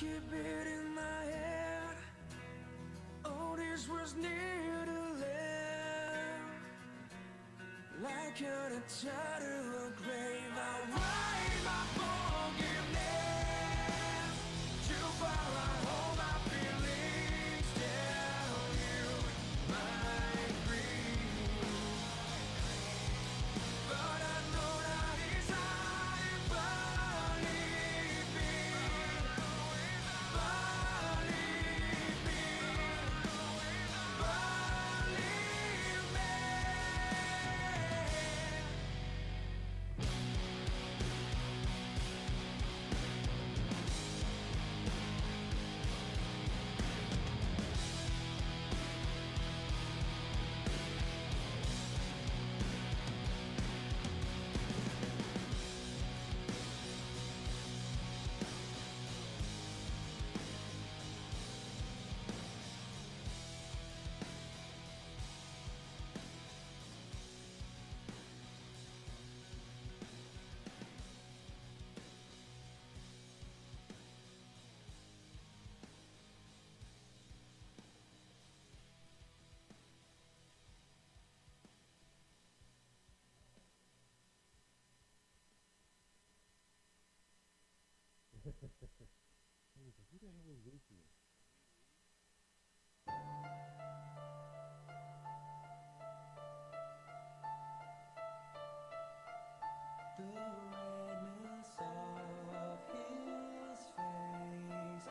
keep it in my head. Oh, this was near to live. Like an eternal grave, I write my forgiveness. Too far I hold my feelings down. You might breathe, but I know that it's hard. Believe me, believe me, believe me. The redness of his face remains.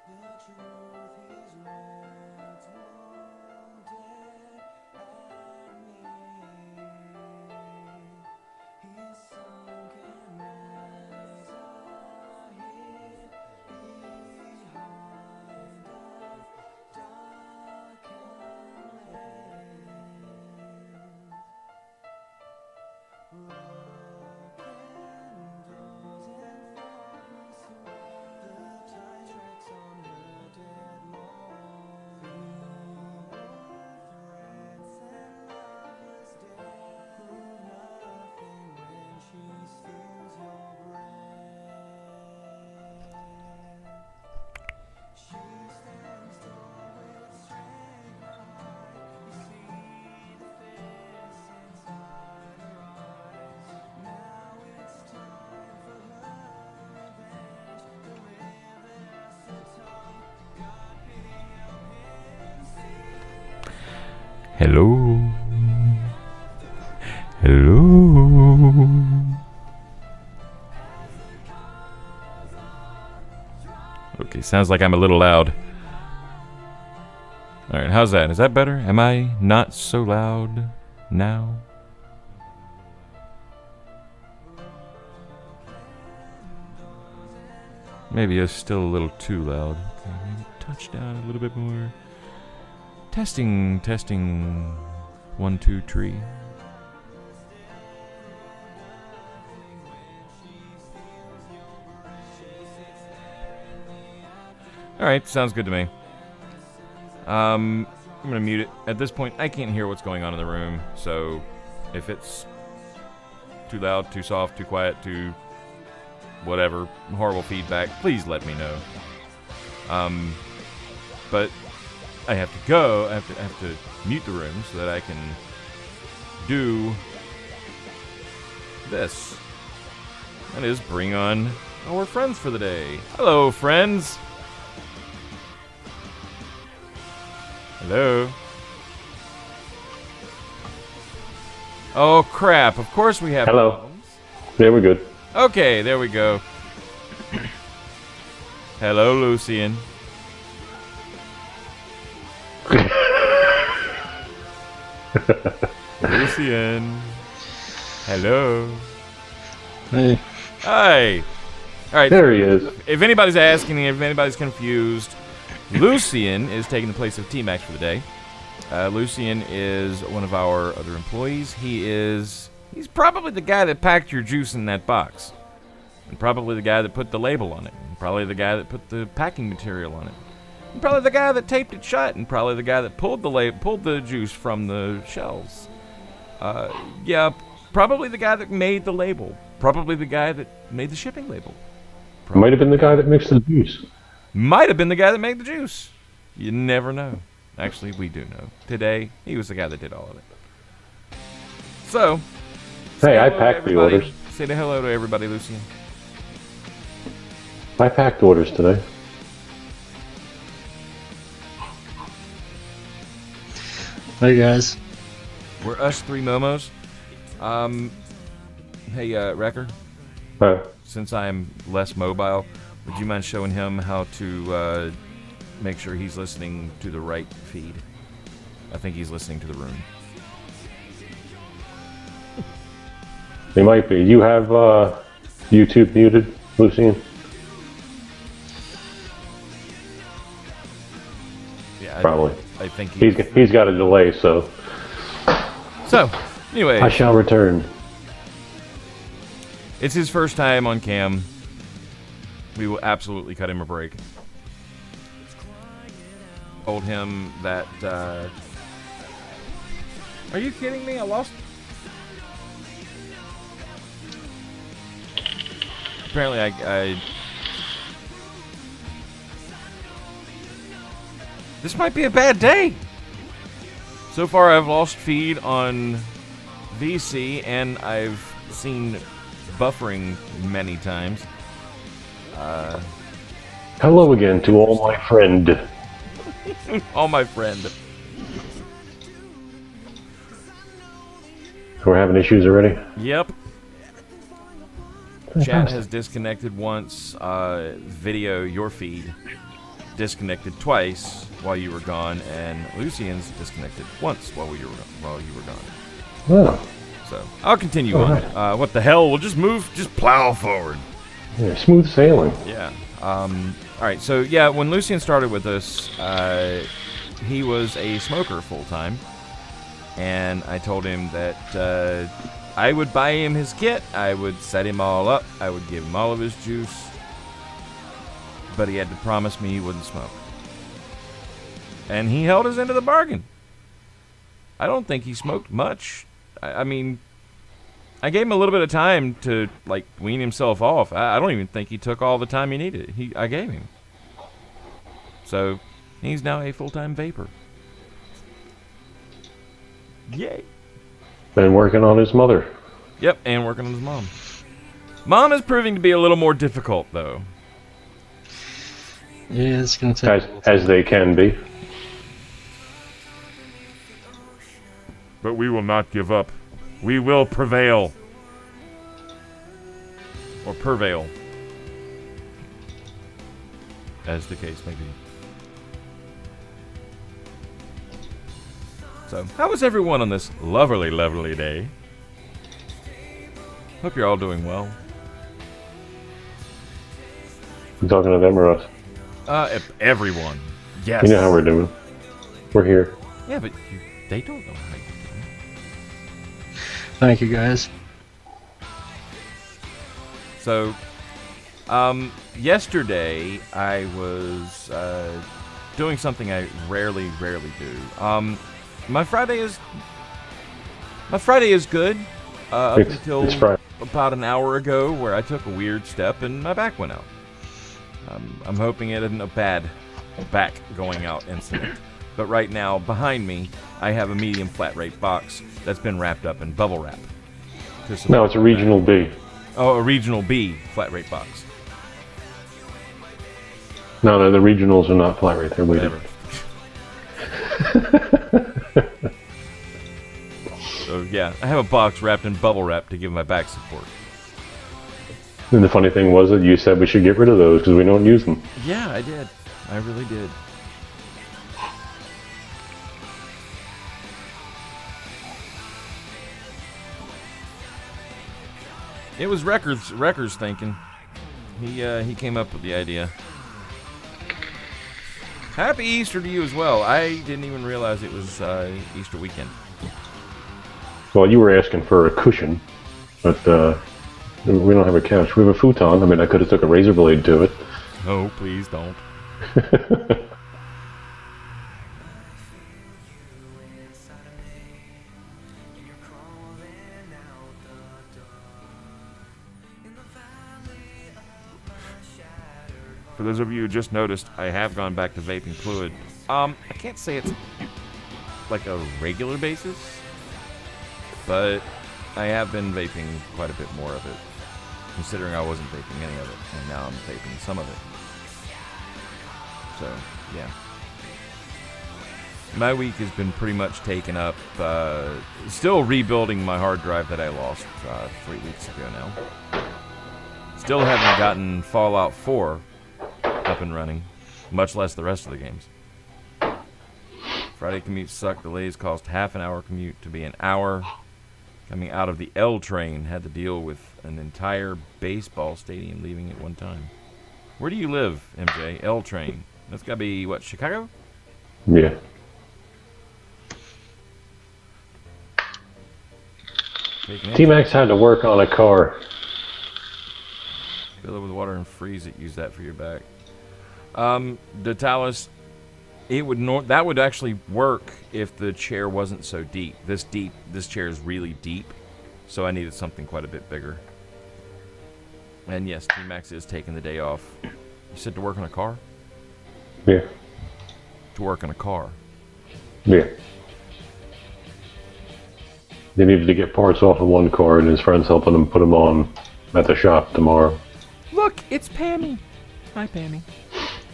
The truth his words wounded at me. His sunken eyes are hid behind a darkened lens. Broken doors and thoughtless sweat, the tide tracks on her dead wall. Feeble threats and loveless death prove nothing when she steals your breath. She stands tall with strength behind. You see the fierce inside her eyes. Now it's time for her revenge. The rivers to tongue. God pity help him see. Hello. Hello. Okay, sounds like I'm a little loud. Alright, how's that? Is that better? Am I not so loud now? Maybe it's still a little too loud. Okay, maybe touch down a little bit more. Testing, testing. 1, 2, 3. Alright, sounds good to me. I'm gonna mute it. At this point, I can't hear what's going on in the room, so if it's too loud, too soft, too quiet, too whatever, horrible feedback, please let me know. But I have to go. I have to mute the room so that I can do this. That is, bring on our friends for the day. Hello, friends. Hello. Oh crap! Of course we have. Hello. Problems. Yeah, we're good. Okay, there we go. Hello, Lucian. Lucian. Hello. Hey. Hi. All right. There he is. If anybody's asking, if anybody's confused, Lucian is taking the place of T-Max for the day. Lucian is one of our other employees. He's probably the guy that packed your juice in that box. And probably the guy that put the label on it. And probably the guy that put the packing material on it. And probably the guy that taped it shut. And probably the guy that pulled the juice from the shelves. Yeah, probably the guy that made the label. Probably the guy that made the shipping label. Might have been the guy that mixed the juice. Might have been the guy that made the juice. You never know. Actually, we do know. Today, he was the guy that did all of it. So, Hey, I packed the orders. Say hello to everybody, Lucian. I packed orders today. Hey guys. We're us three momos. Hey, Wrecker. Since I'm less mobile, would you mind showing him how to make sure he's listening to the right feed? I think he's listening to the room. He might be. You have YouTube muted, Lucian? Yeah, Probably. I think He's got a delay, so. So, anyway. I shall return. It's his first time on cam. We will absolutely cut him a break. Told him that, Are you kidding me? I lost... Apparently I... This might be a bad day! So far I've lost feed on VC and I've seen buffering many times. Hello again to all my friend. All my friend. We're having issues already? Yep. Chat has disconnected once. Video, your feed, disconnected twice while you were gone, and Lucian's disconnected once while you were gone. Oh. So I'll continue on. What the hell? We'll just plow forward. Yeah, smooth sailing. Yeah. All right. So yeah, when Lucian started with us, he was a smoker full time, and I told him that I would buy him his kit. I would set him all up. I would give him all of his juice, but he had to promise me he wouldn't smoke, and he held his end of the bargain. I don't think he smoked much. I mean, I gave him a little bit of time to, like, wean himself off. I don't even think he took all the time he needed. I gave him. So, he's now a full-time vapor. Yay. Been working on his mother. Yep, and working on his mom. Mom is proving to be a little more difficult, though. Yeah, it's gonna take As they can be. But we will not give up. We will prevail. Or prevail. As the case may be. So, how was everyone on this lovely, lovely day? Hope you're all doing well. You talking to them or us? Everyone. Yes. You know how we're doing. We're here. Yeah, but they don't know how you're doing. Thank you, guys. So, yesterday I was doing something I rarely do. My Friday is good. Up until it's Friday. About an hour ago, where I took a weird step and my back went out. I'm hoping it isn't a bad back going out incident. But right now, behind me, I have a medium flat rate box that's been wrapped up in bubble wrap. No, it's a regional B. Oh, a regional B flat rate box. No, the regionals are not flat rate. They're weighted. So yeah, I have a box wrapped in bubble wrap to give my back support. And the funny thing was that you said we should get rid of those because we don't use them. Yeah, I did. I really did. It was Wrecker's thinking. He came up with the idea. Happy Easter to you as well. I didn't even realize it was Easter weekend. Well, you were asking for a cushion, but we don't have a couch. We have a futon. I mean, I could have took a razor blade to it. Oh, please don't. For those of you who just noticed, I have gone back to vaping fluid. I can't say it's like a regular basis, but I have been vaping quite a bit more of it, considering I wasn't vaping any of it, and now I'm vaping some of it. So, yeah. My week has been pretty much taken up, still rebuilding my hard drive that I lost 3 weeks ago now. Still haven't gotten Fallout 4 up and running, much less the rest of the games. Friday commute sucked. Delays cost half an hour commute to be an hour. Coming out of the L train, had to deal with an entire baseball stadium leaving at one time. Where do you live, MJ? L train. That's gotta be, what, Chicago? Yeah. T-Max had to work on a car. Fill it with water and freeze it. Use that for your back. Detalis, that would actually work if the chair wasn't so deep. This chair is really deep, so I needed something quite a bit bigger. And yes, T-Max is taking the day off. You said to work on a car? Yeah. To work on a car. Yeah. They needed to get parts off of one car, and his friend's helping him put them on at the shop tomorrow. Look, it's Pammy. Hi, Pammy.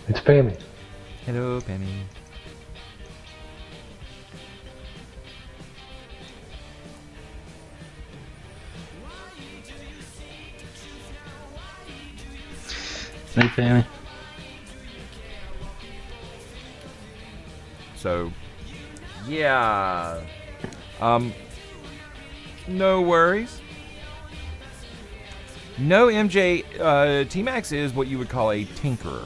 It's Pammy. Hello, Pammy. Hey, Pammy. So, yeah. No worries. No, MJ, T-Max is what you would call a tinkerer.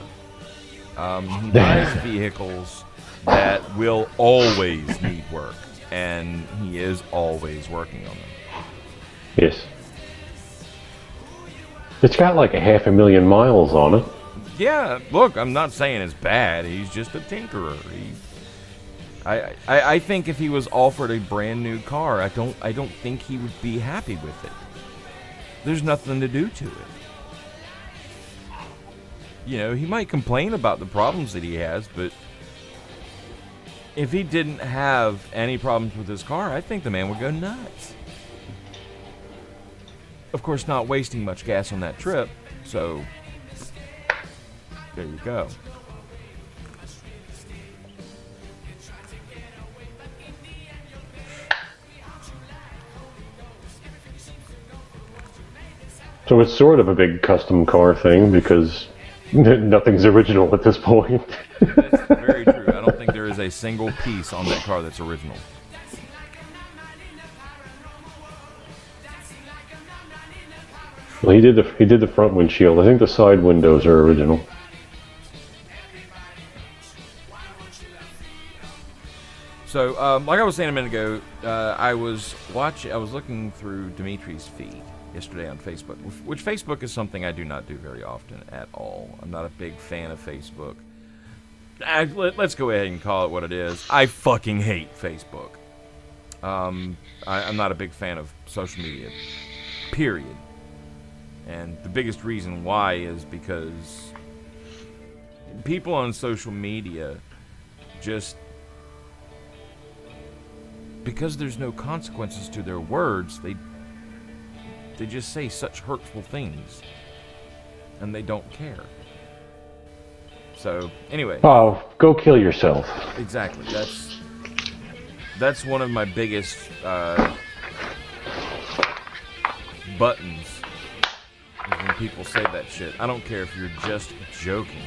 He buys vehicles that will always need work, and he is always working on them. Yes. It's got like 500,000 miles on it. Yeah, look, I'm not saying it's bad. He's just a tinkerer. I think if he was offered a brand new car, I don't think he would be happy with it. There's nothing to do to it. You know, he might complain about the problems that he has, but if he didn't have any problems with his car, I think the man would go nuts. Of course, not wasting much gas on that trip, so there you go. So it's sort of a big custom car thing because nothing's original at this point. That's very true. I don't think there is a single piece on that car that's original. Well, he did the front windshield. I think the side windows are original. So, like I was saying a minute ago, I was looking through Dimitri's feed yesterday on Facebook, which Facebook is something I do not do very often at all. I'm not a big fan of Facebook. Let's go ahead and call it what it is. I fucking hate Facebook. I'm not a big fan of social media, period. And the biggest reason why is because people on social media just, because there's no consequences to their words, they just say such hurtful things, and they don't care. So, anyway. Oh, go kill yourself. Exactly. That's one of my biggest buttons, is when people say that shit. I don't care if you're just joking.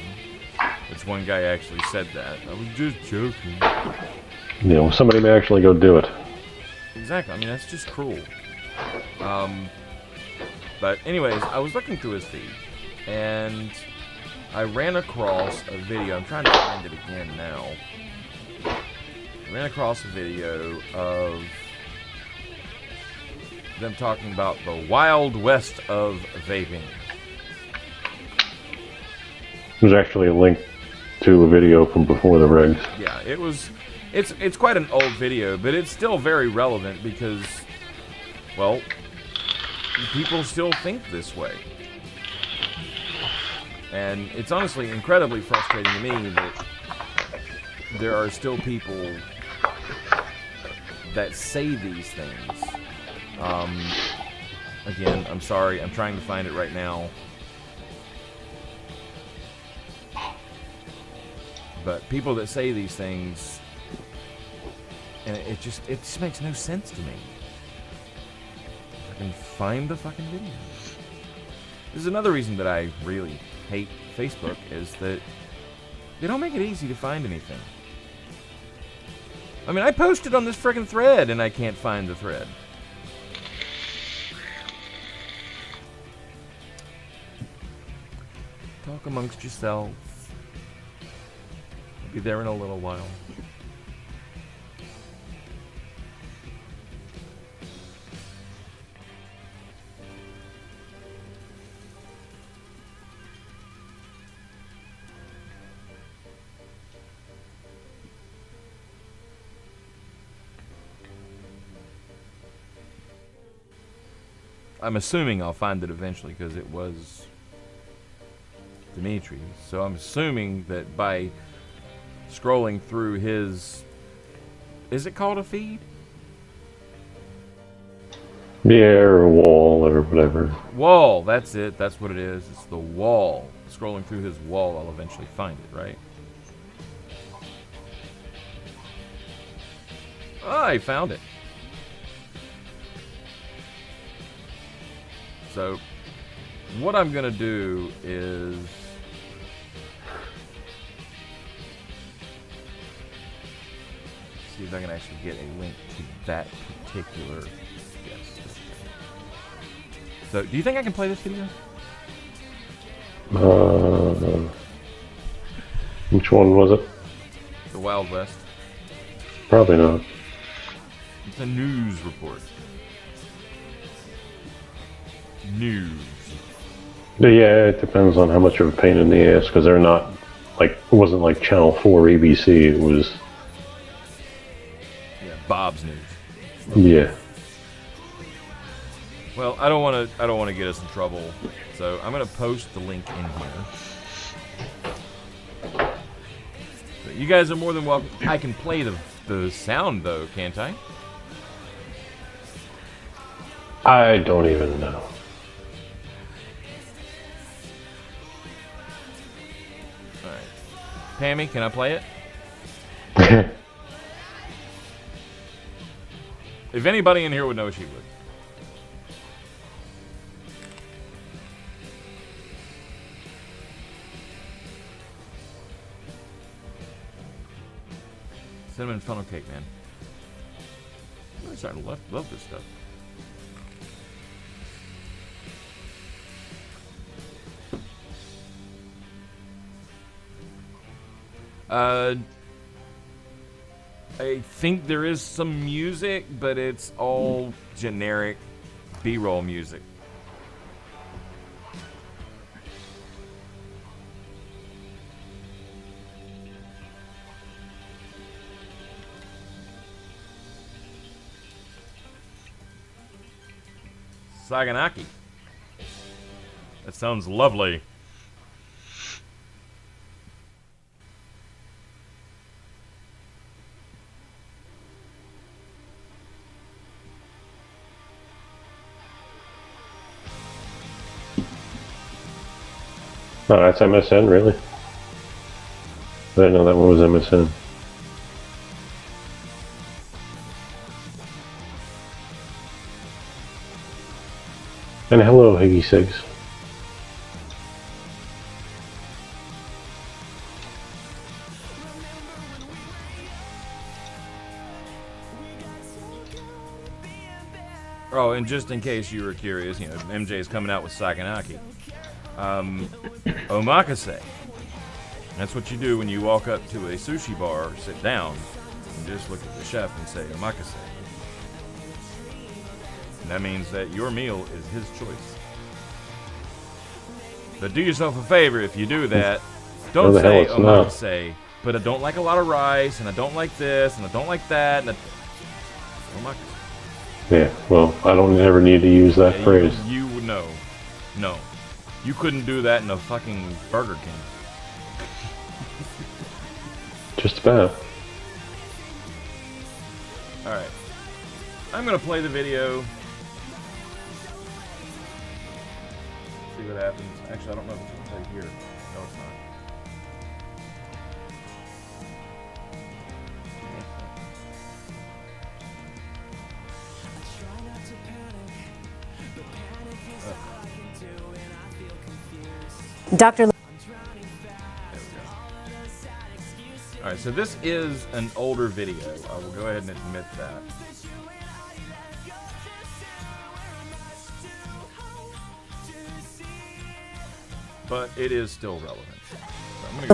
Which one guy actually said that. I was just joking. You know, somebody may actually go do it. Exactly. I mean, that's just cruel. But anyways, I was looking through his feed, and I ran across a video. I'm trying to find it again now. I ran across a video of them talking about the Wild West of vaping. There's actually a link to a video from before the regs. Yeah, it's quite an old video, but it's still very relevant because, well, people still think this way. And it's honestly incredibly frustrating to me that there are still people that say these things. Again, I'm sorry, I'm trying to find it right now. But people that say these things, and it just makes no sense to me. I can find the fucking video. This is another reason that I really hate Facebook, is that they don't make it easy to find anything. I mean, I posted on this friggin' thread and I can't find the thread. Talk amongst yourselves. I'll be there in a little while. I'm assuming I'll find it eventually because it was Dimitri's. So I'm assuming that by scrolling through his... Is it called a feed? Yeah, or a wall, or whatever. Wall, that's it. That's what it is. It's the wall. Scrolling through his wall, I'll eventually find it, right? Oh, I found it. So, what I'm going to do is... see if I can actually get a link to that particular guest. So, do you think I can play this video? Which one was it? The Wild West. Probably not. It's a news report. News. Yeah, it depends on how much of a pain in the ass, because they're not, like, it wasn't like Channel 4 ABC, it was... Yeah, Bob's News. Yeah. Well, I don't want to get us in trouble, so I'm going to post the link in here. So you guys are more than welcome. I can play the sound, though, can't I? I don't even know. Alright. Pammy, can I play it? If anybody in here would know, she would. Cinnamon funnel cake, man. I'm starting to love this stuff. I think there is some music, but it's all generic B-roll music. Saganaki. That sounds lovely. Oh, that's MSN, really? I didn't know that one was MSN. And hello, Higgy Sigs. Oh, and just in case you were curious, you know, MJ is coming out with Saganaki. Omakase. That's what you do when you walk up to a sushi bar, sit down, and just look at the chef and say, Omakase. And that means that your meal is his choice. But do yourself a favor if you do that. Don't say omakase, but I don't like a lot of rice, and I don't like this, and I don't like that, and omakase. Yeah, well, I don't ever need to use that phrase. You would know. No. You couldn't do that in a fucking Burger King. Just about. Alright. I'm gonna play the video. See what happens. Actually, I don't know if it's gonna play here. No, it's not. Dr. Alright, so this is an older video. I will go ahead and admit that. But it is still relevant.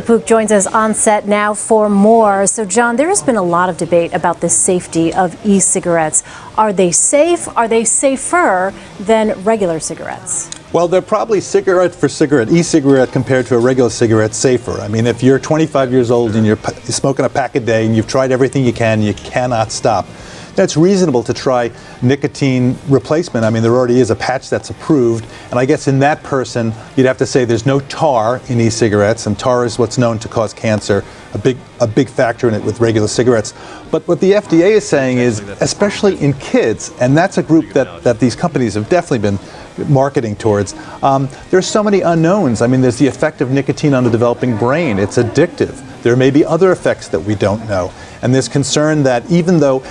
Pook joins us on set now for more. So, John, there has been a lot of debate about the safety of e-cigarettes. Are they safe? Are they safer than regular cigarettes? Well, they're probably cigarette for cigarette, e-cigarette compared to a regular cigarette safer. I mean, if you're 25 years old and you're smoking a pack a day and you've tried everything you can, you cannot stop. It's reasonable to try nicotine replacement. I mean, there already is a patch that's approved, and I guess in that person, you'd have to say there's no tar in e-cigarettes, and tar is what's known to cause cancer, a big factor in it with regular cigarettes. But what the FDA is saying is, especially in kids, and that's a group that these companies have definitely been marketing towards, there's so many unknowns. I mean, there's the effect of nicotine on the developing brain. It's addictive. There may be other effects that we don't know. And there's concern that even though,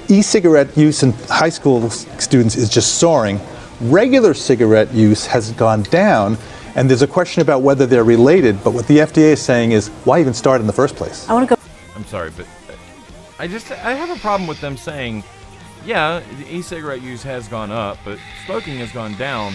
e-cigarette use in high school students is just soaring, regular cigarette use has gone down, and there's a question about whether they're related, but what the FDA is saying is, why even start in the first place? I want to go. I'm sorry, but I have a problem with them saying, yeah, the e-cigarette use has gone up, but smoking has gone down,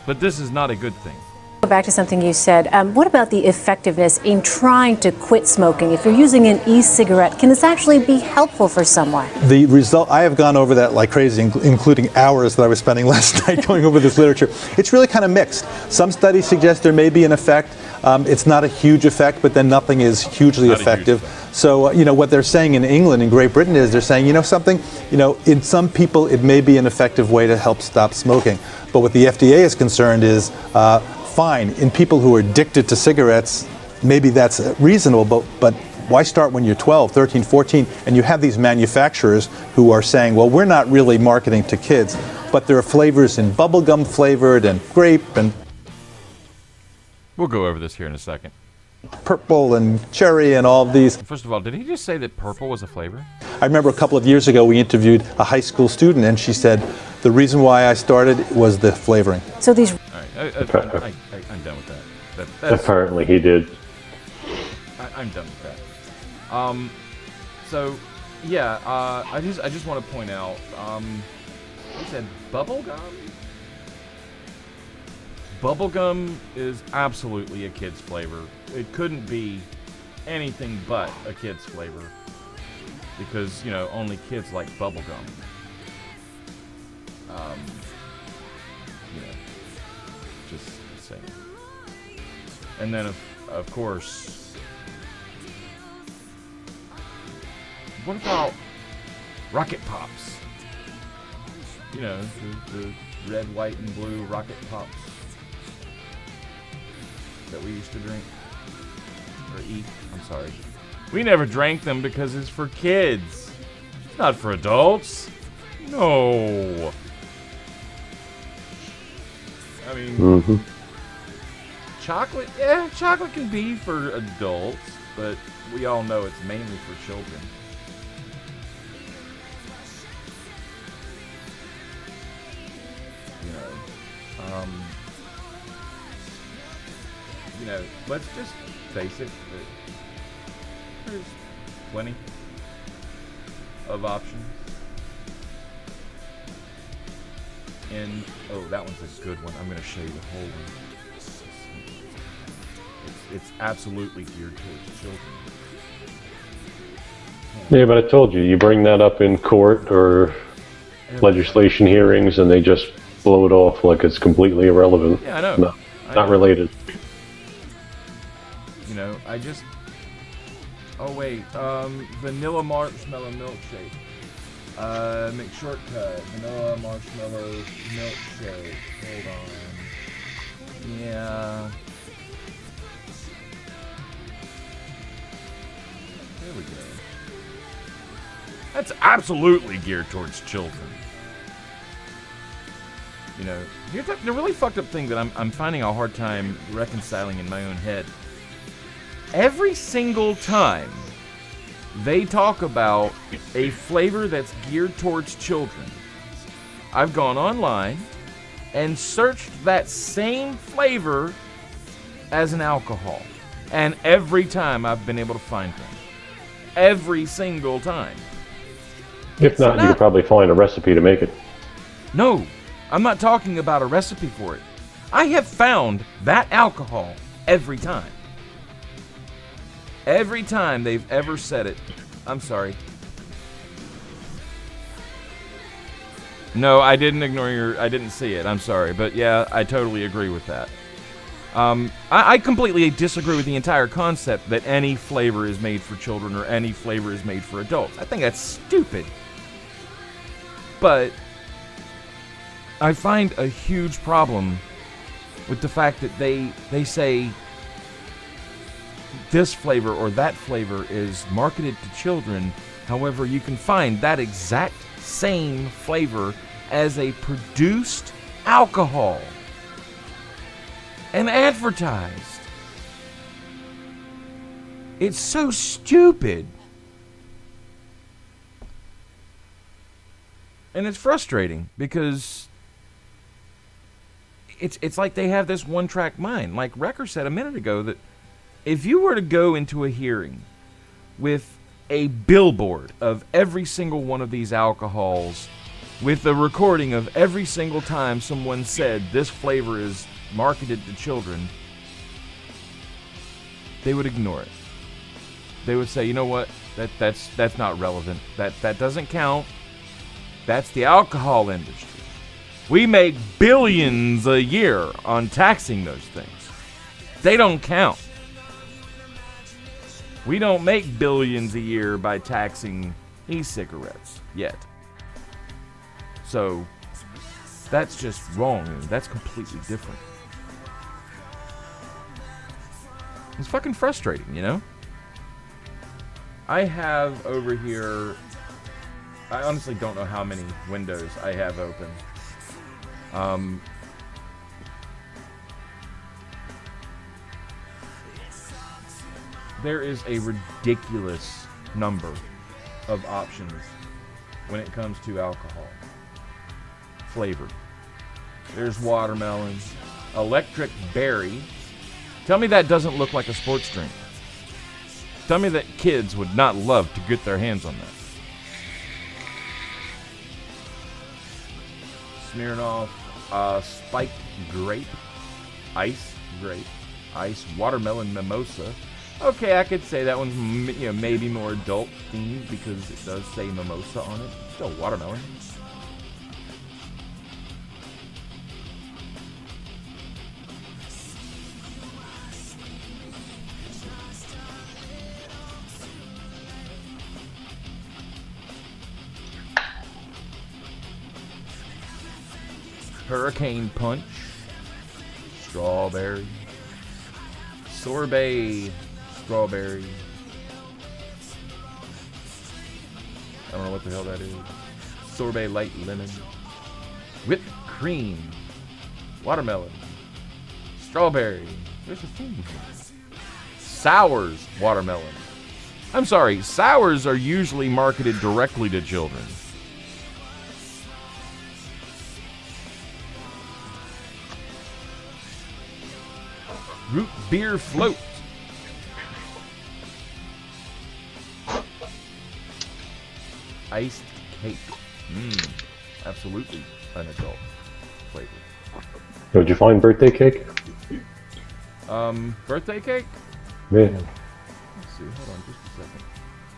but this is not a good thing. Go back to something you said. What about the effectiveness in trying to quit smoking? If you're using an e-cigarette, can this actually be helpful for someone? The result, I have gone over that like crazy, including hours that I was spending last night going over this literature. It's really kind of mixed. Some studies suggest there may be an effect. It's not a huge effect, but then nothing is hugely effective. So, what they're saying in England and Great Britain is they're saying, in some people it may be an effective way to help stop smoking. But what the FDA is concerned is, fine, in people who are addicted to cigarettes, maybe that's reasonable, but why start when you're 12, 13, 14, and you have these manufacturers who are saying, well, we're not really marketing to kids, but there are flavors in bubblegum flavored and grape and... We'll go over this here in a second. Purple and cherry and all of these. First of all, did he just say that purple was a flavor? I remember a couple of years ago we interviewed a high school student, and she said the reason why I started was the flavoring. So these... All right, I'm done with that. That's, Apparently he did. I'm done with that. So, yeah, I just want to point out, he said bubblegum? Bubblegum is absolutely a kid's flavor. It couldn't be anything but a kid's flavor. Because, only kids like bubblegum. Just saying. And then, of course, what about Rocket Pops? The red, white, and blue Rocket Pops that we used to drink. Or eat, I'm sorry. We never drank them because it's for kids. It's not for adults. No. I mean, chocolate, yeah, chocolate can be for adults, but we all know it's mainly for children. Let's just face it, there's plenty of options. And, oh, that one's a good one. I'm going to show you the whole one. It's absolutely geared towards children. Yeah, but I told you, you bring that up in court or legislation hearings and they just blow it off like it's completely irrelevant. Yeah, I know. No, not related. Oh wait, vanilla marshmallow milkshake. McShortcut, vanilla marshmallow milkshake. Hold on. Yeah. There we go. That's absolutely geared towards children. You know, here's the really fucked up thing that I'm finding a hard time reconciling in my own head. Every single time they talk about a flavor that's geared towards children, I've gone online and searched that same flavor as an alcohol. And every time I've been able to find one. Every single time. If not, you could probably find a recipe to make it. No, I'm not talking about a recipe for it. I have found that alcohol every time. Every time they've ever said it. I'm sorry. No, I didn't ignore I didn't see it. I'm sorry. But yeah, I totally agree with that. I completely disagree with the entire concept that any flavor is made for children or any flavor is made for adults. I think that's stupid. But I find a huge problem with the fact that they say this flavor or that flavor is marketed to children. However, you can find that exact same flavor as a produced alcohol and advertised. It's so stupid. And it's frustrating because it's like they have this one-track mind. Like Wrecker said a minute ago, that if you were to go into a hearing with a billboard of every single one of these alcohols, with a recording of every single time someone said this flavor is marketed to children, they would ignore it. They would say, you know what, that's not relevant. That doesn't count. That's the alcohol industry. We make billions a year on taxing those things. They don't count. We don't make billions a year by taxing e-cigarettes yet. So that's just wrong, and that's completely different. It's fucking frustrating, you know? I have over here, I honestly don't know how many windows I have open. There is a ridiculous number of options when it comes to alcohol. Flavor. There's watermelon, electric berry. Tell me that doesn't look like a sports drink. Tell me that kids would not love to get their hands on that. Smirnoff, spiked grape, ice grape, ice watermelon mimosa. Okay, I could say that one's maybe more adult themed because it does say mimosa on it. Still watermelon. Hurricane Punch, strawberry, sorbet, strawberry. I don't know what the hell that is. Sorbet light lemon, whipped cream, watermelon, strawberry. There's a theme here. Sours, watermelon. I'm sorry, sours are usually marketed directly to children. Root beer float. Iced cake. Absolutely an adult flavor. Did you find birthday cake? Birthday cake? Yeah. Let's see. Hold on just a second.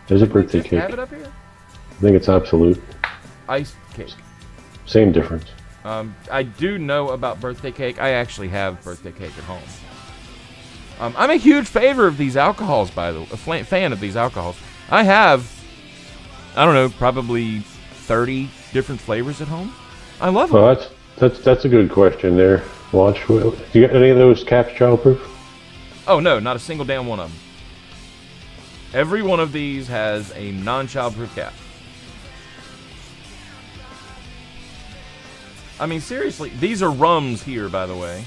There's a birthday cake. Have it up here? I think it's Absolute. Iced cake. Same difference. I do know about birthday cake. I actually have birthday cake at home. I'm a huge favor of these alcohols, by the way. A fan of these alcohols. I have, I don't know, probably 30 different flavors at home. I love them. Well, that's a good question there. Watch. You got any of those caps childproof? Oh no, not a single damn one of them. Every one of these has a non-childproof cap. I mean, seriously, these are rums here, by the way.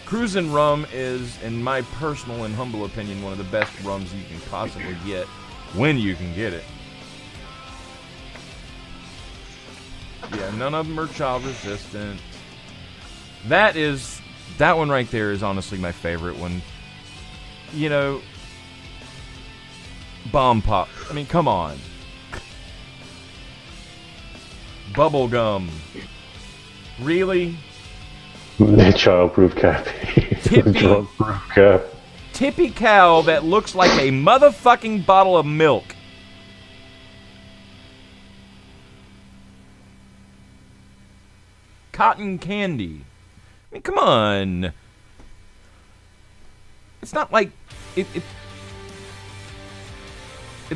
Cruisin' Rum is, in my personal and humble opinion, one of the best rums you can possibly get when you can get it. Yeah, none of them are child resistant. That one right there is honestly my favorite one. You know, Bomb Pop. I mean, come on. Bubble gum. Really? The childproof cap. Drug-proof cap. Tippy cow that looks like a motherfucking bottle of milk. Cotton candy. I mean, come on. It's not like it's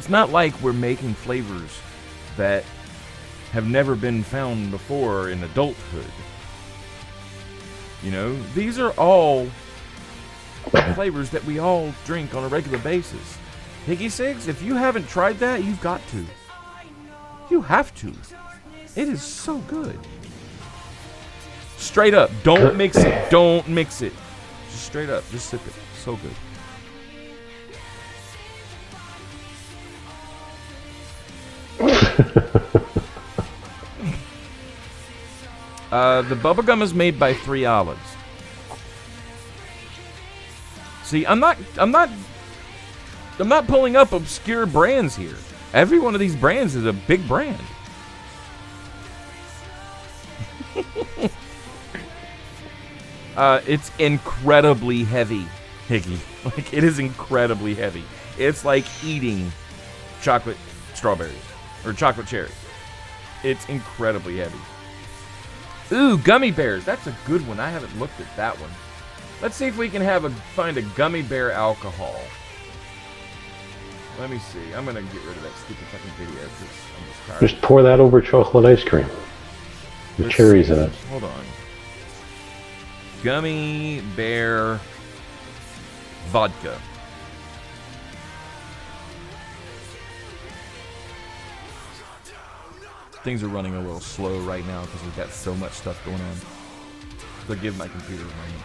not like we're making flavors that have never been found before in adulthood. You know, these are all flavors that we all drink on a regular basis. Higgy Sigs, if you haven't tried that, you've got to. You have to. It is so good. Straight up, don't mix it. Don't mix it. Just straight up, just sip it. So good. The bubblegum is made by 3 Olives. See, I'm not pulling up obscure brands here. Every one of these brands is a big brand. It's incredibly heavy, Higgy. Like, it is incredibly heavy. It's like eating chocolate strawberries or chocolate cherry. It's incredibly heavy. Ooh, gummy bears. That's a good one. I haven't looked at that one. Let's see if we can find a gummy bear alcohol. Let me see. I'm gonna get rid of that stupid fucking video because I'm just tired. Just pour that over chocolate ice cream. The cherries in it. Hold on. Gummy bear vodka. Things are running a little slow right now because we've got so much stuff going on. So give my computer a moment.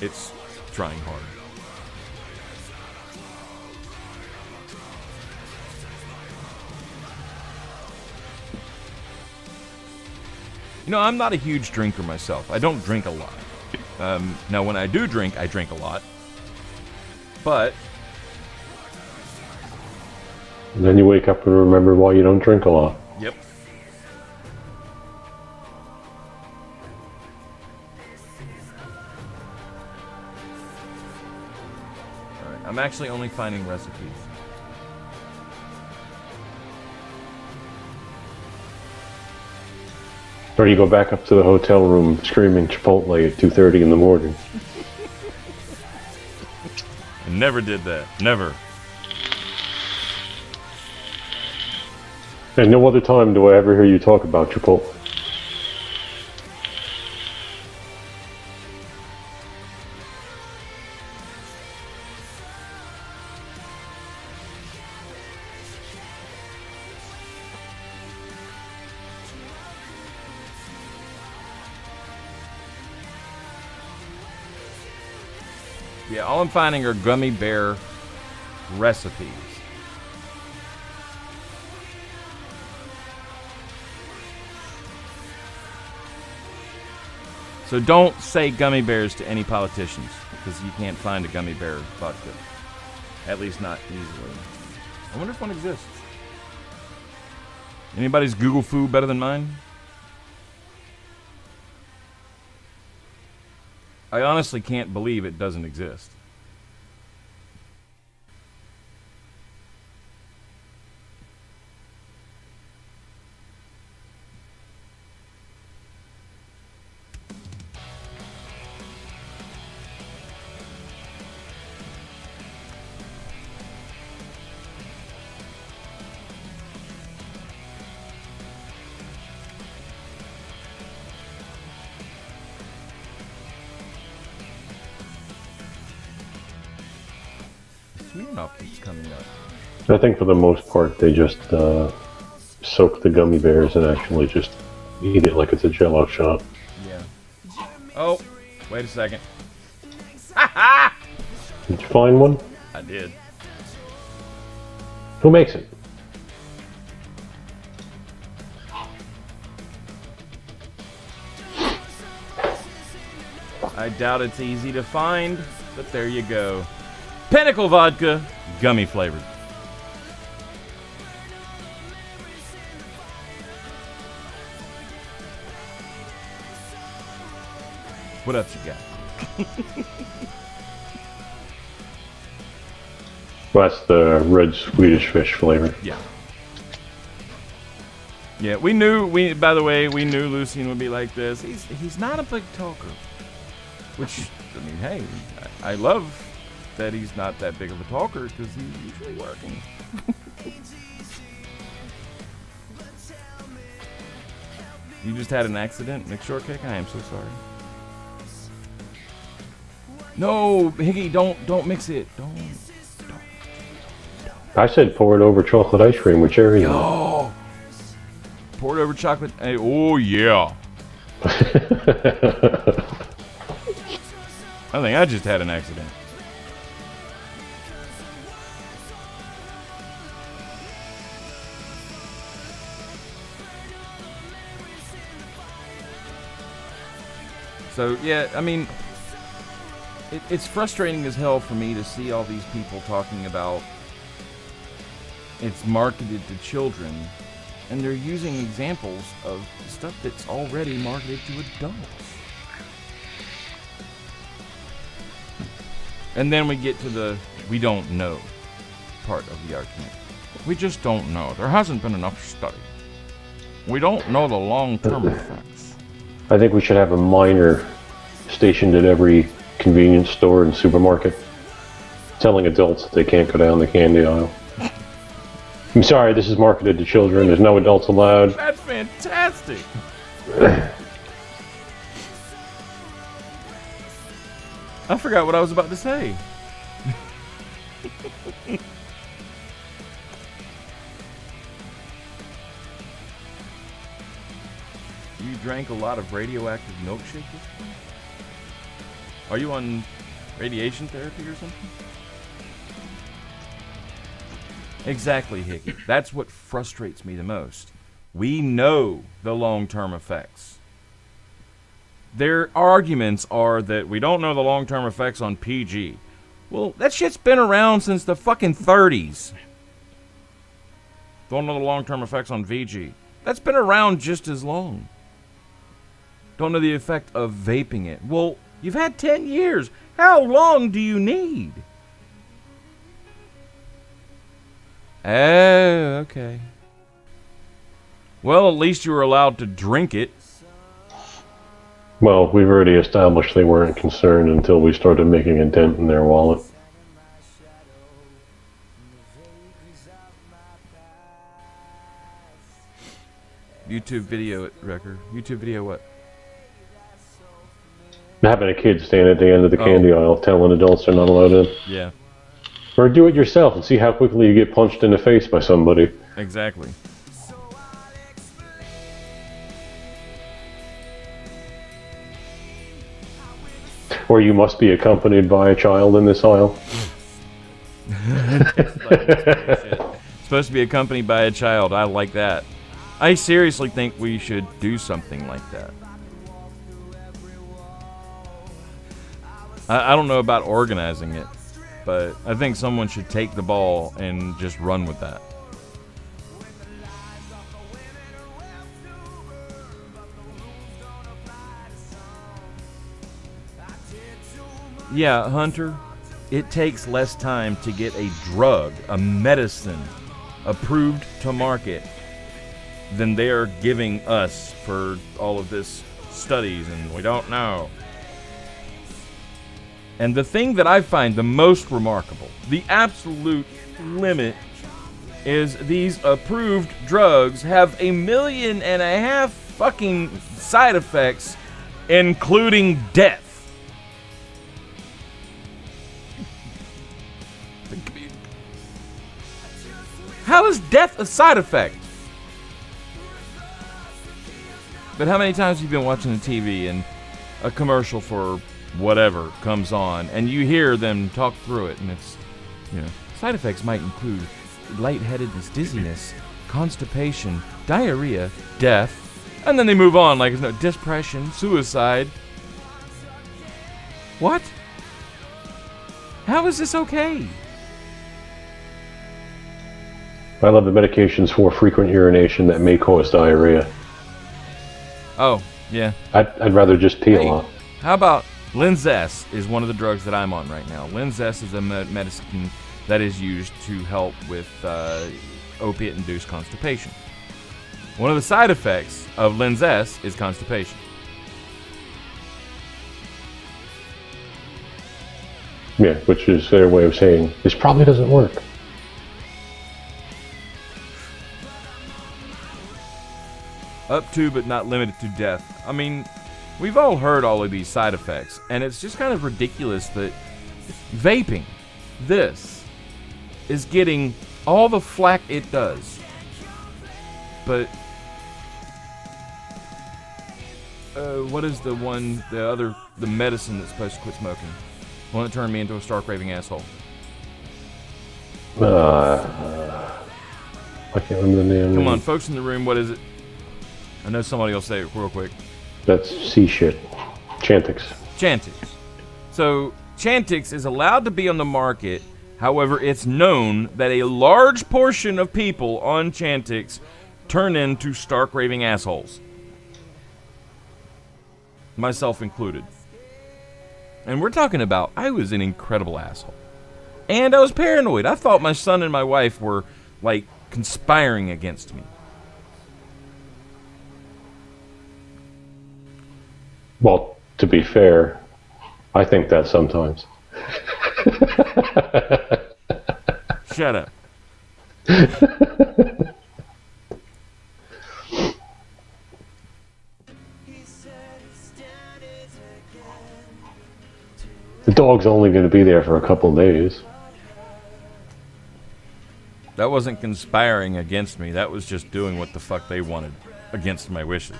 It's trying hard. You know, I'm not a huge drinker myself. I don't drink a lot. Now, when I do drink, I drink a lot. But And then you wake up and remember why you don't drink a lot. Yep. Alright, I'm actually only finding recipes. Or you go back up to the hotel room screaming Chipotle at 2:30 in the morning. I never did that. Never. And no other time do I ever hear you talk about Chipotle. Yeah, all I'm finding are gummy bear recipes. So don't say gummy bears to any politicians, because you can't find a gummy bear vodka. At least not easily. I wonder if one exists. Anybody's Google food better than mine? I honestly can't believe it doesn't exist. Smirnoff keeps coming up. I think for the most part they just soak the gummy bears and actually just eat it like it's a Jello shot. Yeah. Oh, wait a second. Did you find one? I did. Who makes it? I doubt it's easy to find, but there you go. Pinnacle vodka, gummy flavored. What else you got? Well, that's the red Swedish fish flavor. Yeah. Yeah, by the way, we knew Lucien would be like this. He's not a big talker. Which, I mean, hey, I love that he's not that big of a talker because he's usually working. You just had an accident, Nick Shortcake? I am so sorry. No, Higgy, don't mix it. Don't. I said pour it over chocolate ice cream with cherries. Oh, pour it over chocolate. Hey, oh yeah. I think I just had an accident. So yeah, I mean, it's frustrating as hell for me to see all these people talking about it's marketed to children, and they're using examples of stuff that's already marketed to adults. And then we get to the we don't know part of the argument. We just don't know. There hasn't been enough study. We don't know the long-term effects. I think we should have a miner stationed at every convenience store and supermarket telling adults that they can't go down the candy aisle. I'm sorry, this is marketed to children. There's no adults allowed. That's fantastic. I forgot what I was about to say. You drank a lot of radioactive milkshake this morning? Are you on radiation therapy or something? Exactly, Hickey. That's what frustrates me the most. We know the long-term effects. Their arguments are that we don't know the long-term effects on PG. Well, that shit's been around since the fucking 30s. Don't know the long-term effects on VG. That's been around just as long. Don't know the effect of vaping it. Well, you've had 10 years. How long do you need? Oh, okay. Well, at least you were allowed to drink it. Well, we've already established they weren't concerned until we started making a dent in their wallet. YouTube video it, Wrecker. YouTube video what? Having a kid stand at the end of the candy aisle telling adults they're not allowed in. Yeah. Or do it yourself and see how quickly you get punched in the face by somebody. Exactly. Or you must be accompanied by a child in this aisle. Supposed to be accompanied by a child. I like that. I seriously think we should do something like that. I don't know about organizing it, but I think someone should take the ball and just run with that. Yeah, Hunter, it takes less time to get a drug, a medicine, approved to market than they are giving us for all of this studies, and we don't know. And the thing that I find the most remarkable, the absolute limit, is these approved drugs have 1.5 million fucking side effects, including death. How is death a side effect? But how many times have you been watching the TV and a commercial for whatever comes on and you hear them talk through it and it's, side effects might include lightheadedness, dizziness, constipation, diarrhea, death, and then they move on like it's no depression, suicide. What? How is this okay? I love the medications for frequent urination that may cause diarrhea. Oh, yeah. I'd rather just pee a lot. How about Linzess is one of the drugs that I'm on right now. Linzess is a medicine that is used to help with opiate-induced constipation. One of the side effects of Linzess is constipation. Yeah, which is their way of saying, this probably doesn't work. Up to but not limited to death. I mean, we've all heard all of these side effects, and it's just kind of ridiculous that vaping, this, is getting all the flack it does. But, what is the medicine that's supposed to quit smoking? The one that turned me into a stark raving asshole. I can't remember the name. Come on, folks in the room, what is it? I know somebody will say it real quick. That's C shit. Chantix. Chantix. So, Chantix is allowed to be on the market. However, it's known that a large portion of people on Chantix turn into stark raving assholes. Myself included. And we're talking about, I was an incredible asshole. And I was paranoid. I thought my son and my wife were, like, conspiring against me. Well, to be fair, I think that sometimes. Shut up. The dog's only going to be there for a couple of days. That wasn't conspiring against me. That was just doing what the fuck they wanted against my wishes.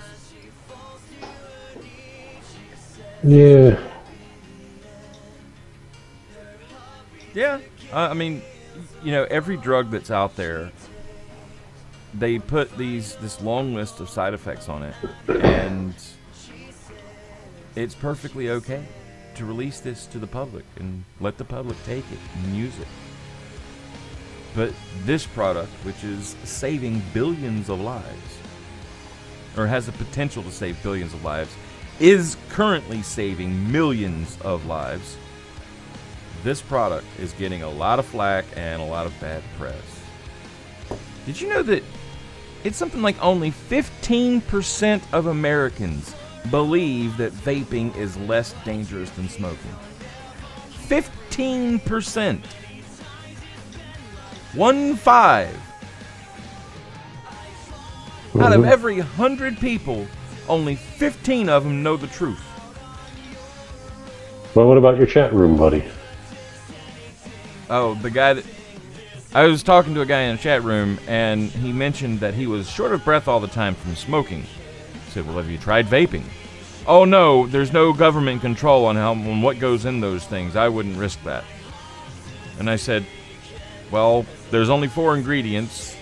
Yeah. Yeah. I mean, every drug that's out there, they put this long list of side effects on it, and it's perfectly okay to release this to the public and let the public take it and use it. But this product, which is saving billions of lives, or has the potential to save billions of lives, is currently saving millions of lives. This product is getting a lot of flack and a lot of bad press. Did you know that it's something like only 15% of Americans believe that vaping is less dangerous than smoking? 15%. 1-5. Out of every 100 people, only 15 of them know the truth. Well, what about your chat room, buddy? Oh, the guy that... I was talking to a guy in a chat room, and he mentioned that he was short of breath all the time from smoking. I said, well, have you tried vaping? Oh, no, there's no government control on what goes in those things. I wouldn't risk that. And I said, well, there's only 4 ingredients,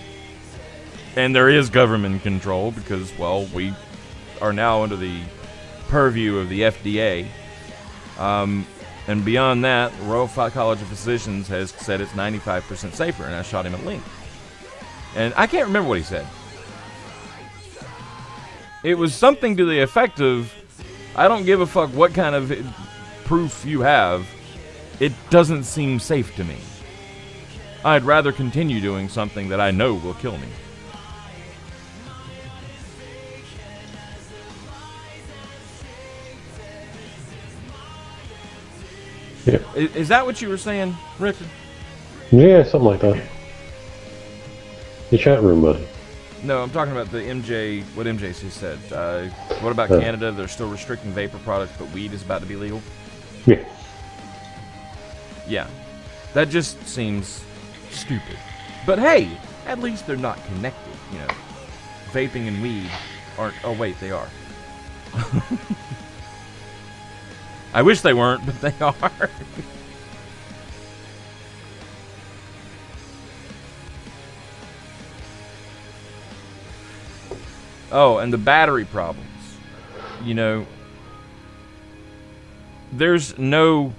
and there is government control because, well, we are now under the purview of the FDA. And beyond that, the Royal College of Physicians has said it's 95% safer, and I shot him a link. And I can't remember what he said. It was something to the effect of, I don't give a fuck what kind of proof you have, it doesn't seem safe to me. I'd rather continue doing something that I know will kill me. Yeah. Is that what you were saying, Richard? Yeah, something like that. Your chat room, buddy. No, I'm talking about the MJ, what MJ just said. What about Canada? They're still restricting vapor products, but weed is about to be legal? Yeah. Yeah. That just seems stupid. But hey, at least they're not connected, you know. Vaping and weed aren't... Oh, wait, they are. I wish they weren't, but they are. Oh, and the battery problems. You know, there's no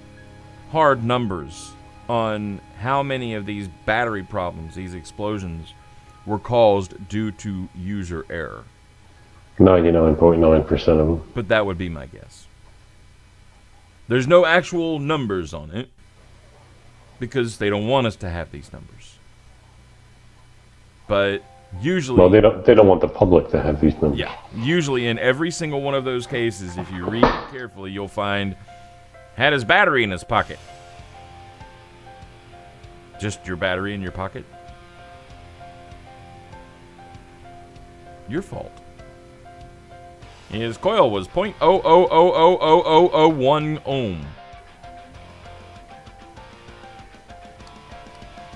hard numbers on how many of these battery problems, these explosions, were caused due to user error. 99.9% of them. But that would be my guess. There's no actual numbers on it because they don't want us to have these numbers. But usually... Well, they don't want the public to have these numbers. Yeah. Usually in every single one of those cases, if you read it carefully, you'll find had his battery in his pocket. Just your battery in your pocket? Your fault. His coil was 0.0000001 ohm.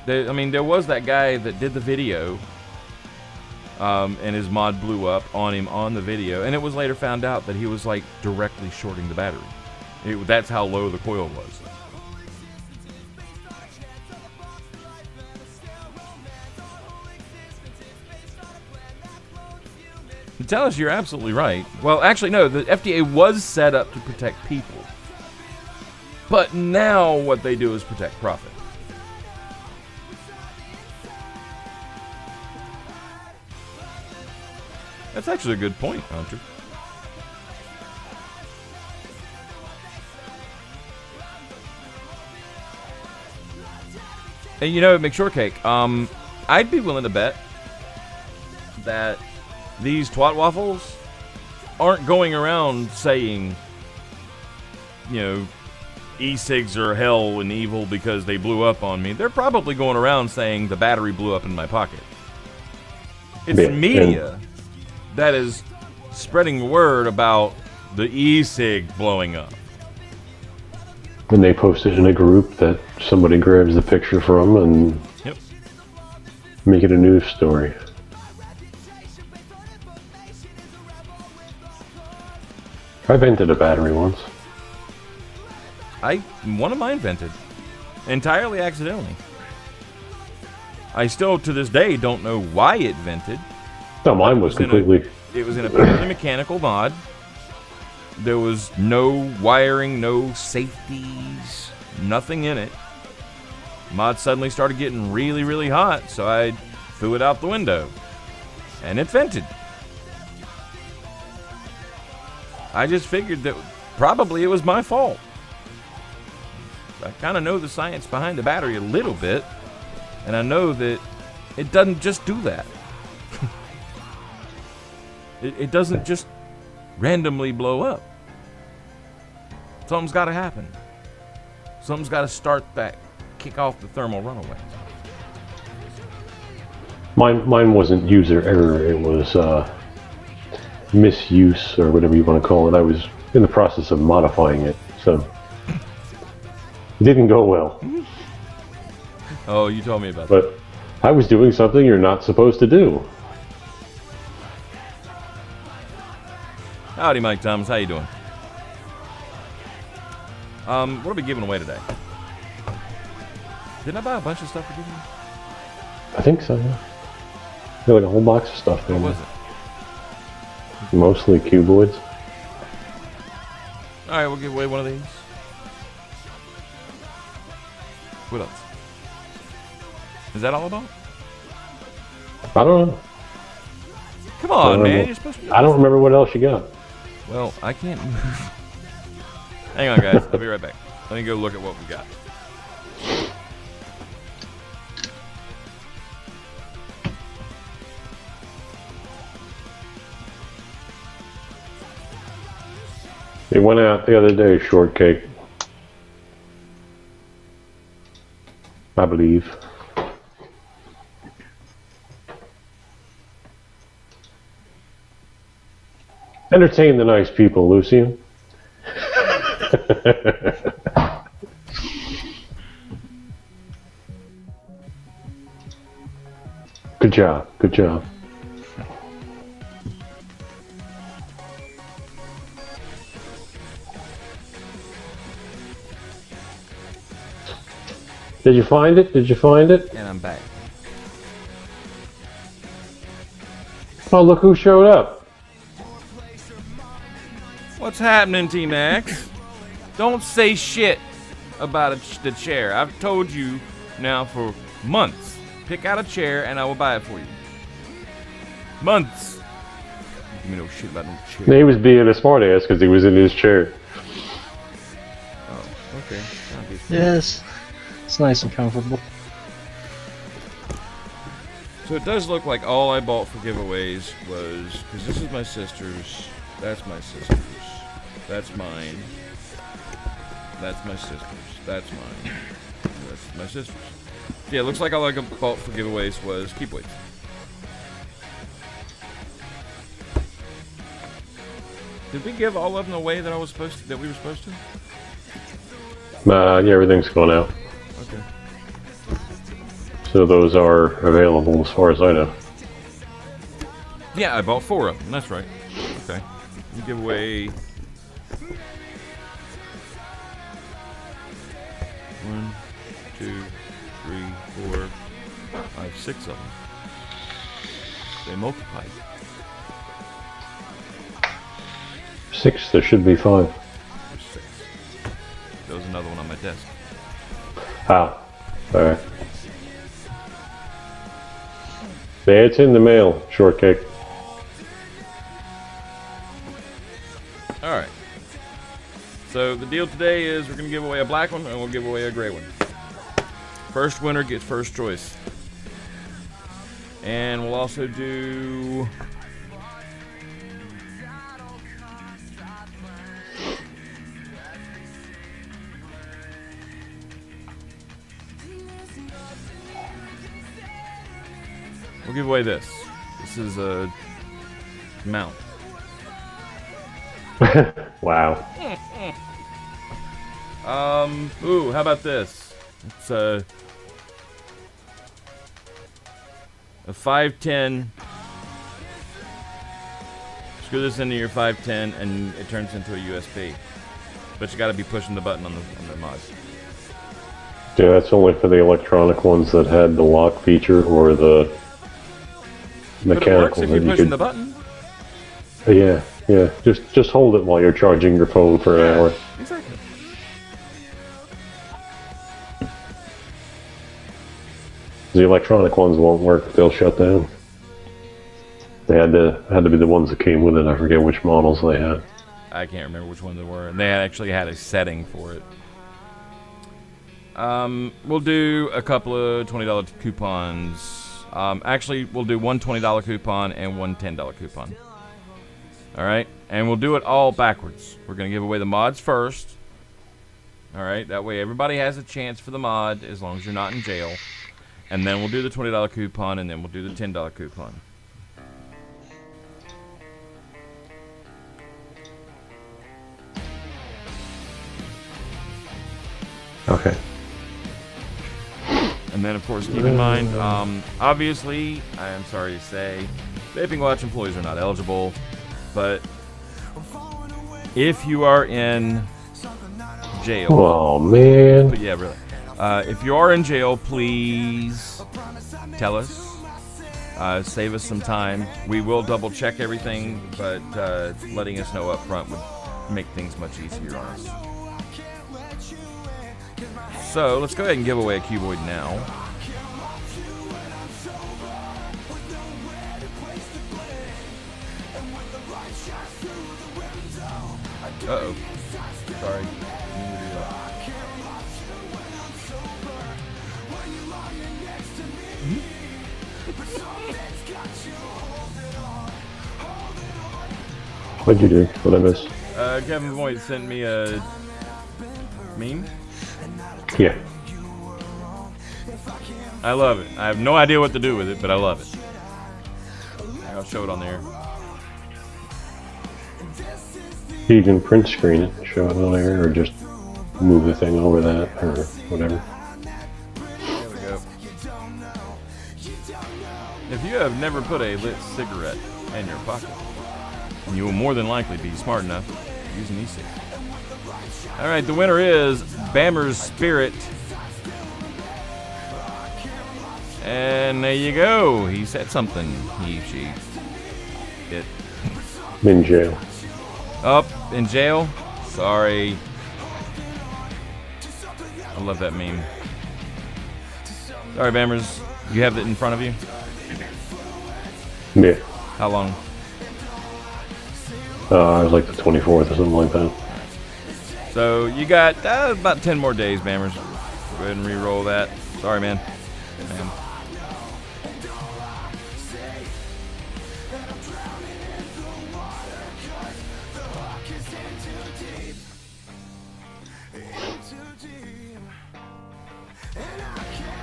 I mean, there was that guy that did the video, and his mod blew up on him on the video, and it was later found out that he was like directly shorting the battery. That's how low the coil was. Tell us you're absolutely right. Well, actually, no. The FDA was set up to protect people. But now what they do is protect profit. That's actually a good point, Hunter. And you know, McShoreCake, I'd be willing to bet that these twat waffles aren't going around saying, you know, e-cigs are hell and evil because they blew up on me. They're probably going around saying the battery blew up in my pocket. It's media that is spreading word about the e-cig blowing up. And they post it in a group that somebody grabs the picture from and make it a news story. I vented a battery once. One of mine vented. Entirely accidentally. I still, to this day, don't know why it vented. No, mine was completely... It was in a purely mechanical mod. There was no wiring, no safeties, nothing in it. Mod suddenly started getting really, really hot, so I threw it out the window. And it vented. I just figured that probably it was my fault. I kind of know the science behind the battery a little bit, and I know that it doesn't just do that. It doesn't just randomly blow up. Something's got to happen. Something's got to start that, kick off the thermal runaway. Mine wasn't user error, it was misuse, or whatever you want to call it. I was in the process of modifying it, so it didn't go well. Oh, you told me about that. But I was doing something you're not supposed to do. Howdy, Mike Thomas. How you doing? What are we giving away today? Didn't I buy a bunch of stuff for giving away? I think so, yeah. There was a whole box of stuff there. What was it? Mostly cuboids. Alright, we'll give away one of these. What else? Is that all about? I don't know. Come on, man. You're supposed to be... I don't remember what else you got. Well, I can't move. Hang on, guys. I'll be right back. Let me go look at what we got. It went out the other day, Shortcake. I believe. Entertain the nice people, Lucian. Good job. Good job. Did you find it? Did you find it? And I'm back. Oh, look who showed up. What's happening, T-Max? Don't say shit about the chair. I've told you now for months. Pick out a chair and I will buy it for you. Months. Give me no shit about no chair. He was being a smartass because he was in his chair. Oh, okay. Yes. It's nice and comfortable. So it does look like all I bought for giveaways was, because this is my sister's, that's my sister's, that's mine, that's my sister's, that's mine, that's my sister's. Yeah, it looks like all I bought for giveaways was keep weights. Did we give all of them away that we were supposed to? Yeah, everything's gone out. Okay. So those are available as far as I know. Yeah, I bought 4 of them. That's right. Okay. You give away 1, 2, 3, 4, 5, 6 of them. They multiplied. 6. There should be 5. There's 6. There was another one on my desk. Ah. Alright. Yeah, it's in the mail, shortcake. Alright. So the deal today is we're going to give away a black one and we'll give away a gray one. First winner gets first choice. And we'll also do... We'll give away this. This is a mount. Wow. Ooh, how about this? It's a 510. Screw this into your 510 and it turns into a USB. But you gotta be pushing the button on the mod. Yeah, that's only for the electronic ones that had the lock feature or the mechanical. But it works if you're pushing the button. Yeah, yeah. Just hold it while you're charging your phone for an hour. Exactly. The electronic ones won't work; they'll shut down. They had to be the ones that came with it. I forget which models they had. I can't remember which one they were, and they actually had a setting for it. We'll do a couple of $20 coupons. Actually, we'll do one $20 coupon and one $10 coupon. Alright? And we'll do it all backwards. We're going to give away the mods first. Alright? That way everybody has a chance for the mod as long as you're not in jail. And then we'll do the $20 coupon and then we'll do the $10 coupon. Okay. And then, of course, keep in mind, obviously, I am sorry to say, Vaping Watch employees are not eligible, but if you are in jail... Oh, man. But yeah, really. If you are in jail, please tell us. Save us some time. We will double-check everything, but letting us know up front would make things much easier on us. So, let's go ahead and give away a cuboid now. Uh-oh. Sorry. What'd you do? What'd I miss? Kevin Voight sent me a meme. Yeah. I love it. I have no idea what to do with it, but I love it. I'll show it on there. You can print screen it, show it on there, or just move the thing over that, or whatever. There we go. If you have never put a lit cigarette in your pocket, you will more than likely be smart enough to use an e-cig. All right, the winner is Bammer's Spirit. And there you go. He said something. He, she, it. I'm in jail. Up in jail? Sorry. I love that meme. Sorry, Bammers. You have it in front of you? Yeah. How long? It was like the 24th or something like that. So you got about 10 more days, Bammers. Go ahead and re-roll that. Sorry, man.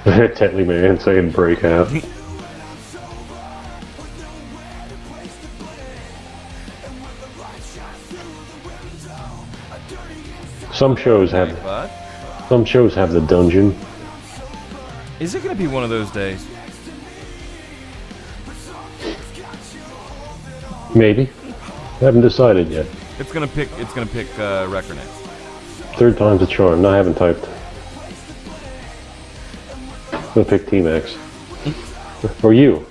Tetley man saying break out. Some shows have the dungeon. Is it going to be one of those days? Maybe. Haven't decided yet. It's gonna pick Wrecker next. Third time's a charm. No, I haven't typed. I'm gonna pick T-Max. Or you.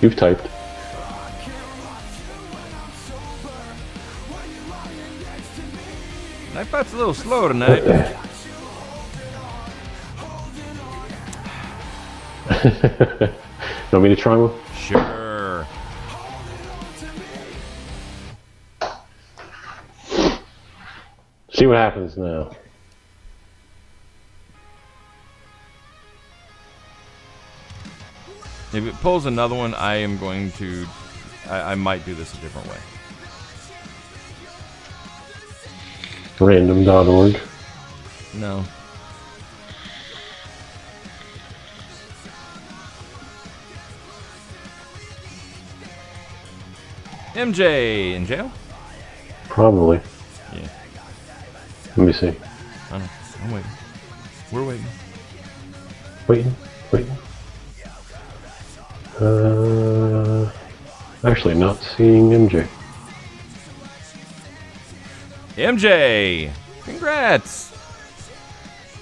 You've typed. Nightbot's a little slow tonight. Want me to try one? Sure. See what happens now. If it pulls another one, I am going to... I might do this a different way. Random.org. No. MJ in jail? Probably. Yeah. Let me see. I know. I'm waiting. We're waiting. Waiting. Actually not seeing MJ. MJ! Congrats!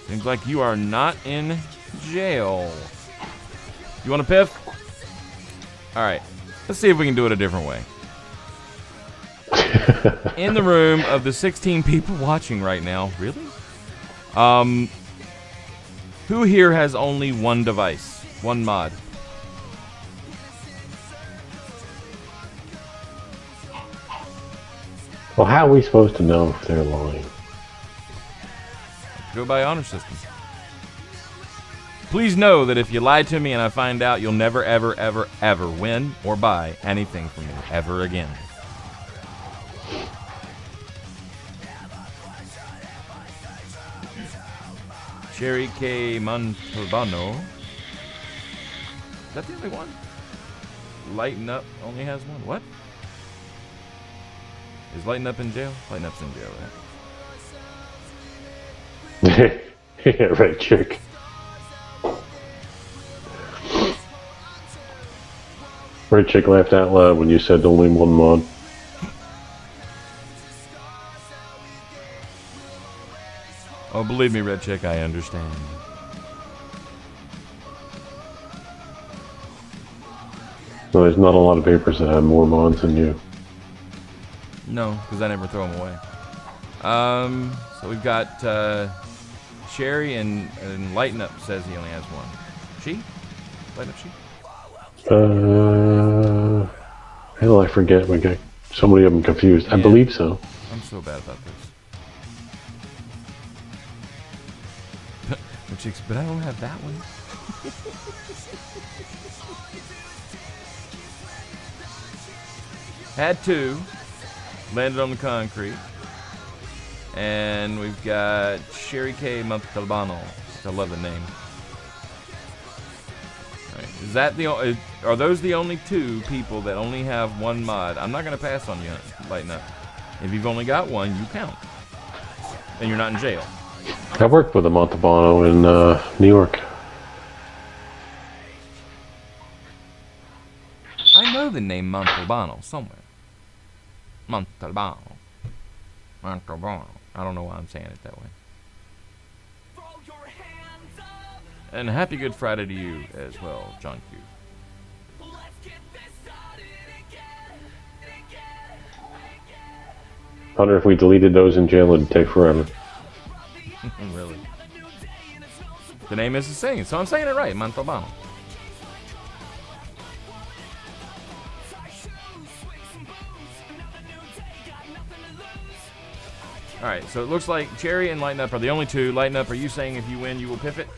Seems like you are not in jail. You want a piff? Alright. Let's see if we can do it a different way. In the room of the 16 people watching right now, really? Who here has only one device? One mod? Well, how are we supposed to know if they're lying? Go by honor system. Please know that if you lie to me and I find out, you'll never, ever, ever, ever win or buy anything from me ever again. Cherry K. Montalbano. Is that the only one? Lighten Up only has one. What? Is Lighten Up in jail? Lighten Up's in jail, right? Yeah, right, chick. Red Chick laughed out loud when you said only one mod. Oh, believe me, Red Chick, I understand. No, there's not a lot of papers that have more mods than you. No, because I never throw them away. So we've got Sherry and Lighten Up says he only has one. She? Lighten Up she? Hell, I forget. We got so many of them confused. Yeah. I believe so. I'm so bad about this. Chicks, but I don't have that one. Had two. Landed on the concrete. And we've got Sherry K. Montalbano. I love the name. Right. Is that the? Are those the only two people that only have one mod? I'm not going to pass on you, Lighten Up. If you've only got one, you count. And you're not in jail. I worked with a Montalbano in New York. know the name Montalbano somewhere. Montalbano. Montalbano. I don't know why I'm saying it that way. And happy Good Friday to you as well, John Q. Wonder if we deleted those in jail, it'd take forever. Really? The name is the same, so I'm saying it right, Montalbano. Alright, so it looks like Cherry and Lighten Up are the only two. Lighten Up, are you saying if you win, you will piff it?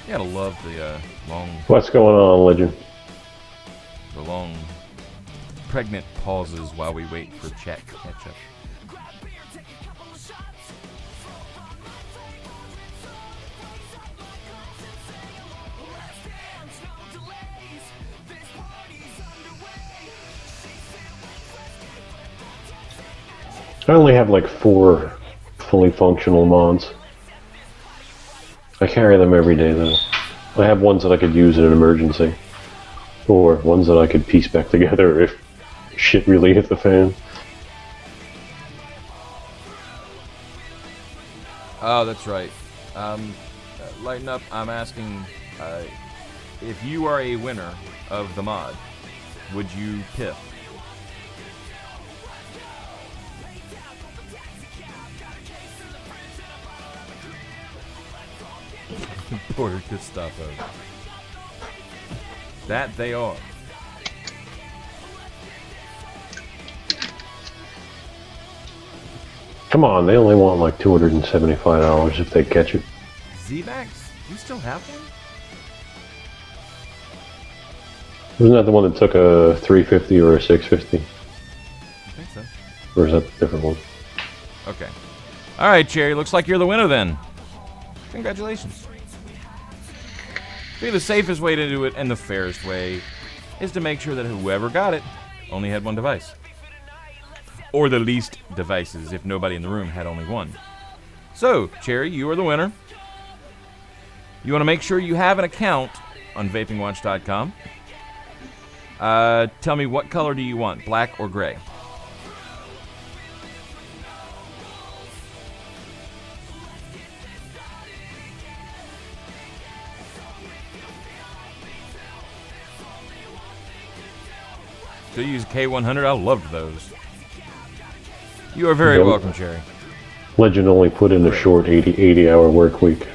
You gotta love the long... What's going on, Legend? The long, pregnant pauses while we wait for chat to catch up. I only have like 4 fully functional mods. I carry them every day though. I have ones that I could use in an emergency. Or ones that I could piece back together if shit really hit the fan. Oh, that's right. Lighten Up, I'm asking, if you are a winner of the mod, would you piff? Poor Gestapo. That they are. Come on, they only want like $275 if they catch it. Z-Max? You still have one? Wasn't that the one that took a 350 or a 650? I think so. Or is that a different one? Okay. Alright, Cherry, looks like you're the winner then. Congratulations. I think the safest way to do it and the fairest way is to make sure that whoever got it only had one device. Or the least devices if nobody in the room had only one. So, Cherry, you are the winner. You want to make sure you have an account on vapingwatch.com. Tell me, what color do you want, black or gray? Still use K100? I loved those. You are very welcome, Cherry. Legend only put in a short 80-hour work week.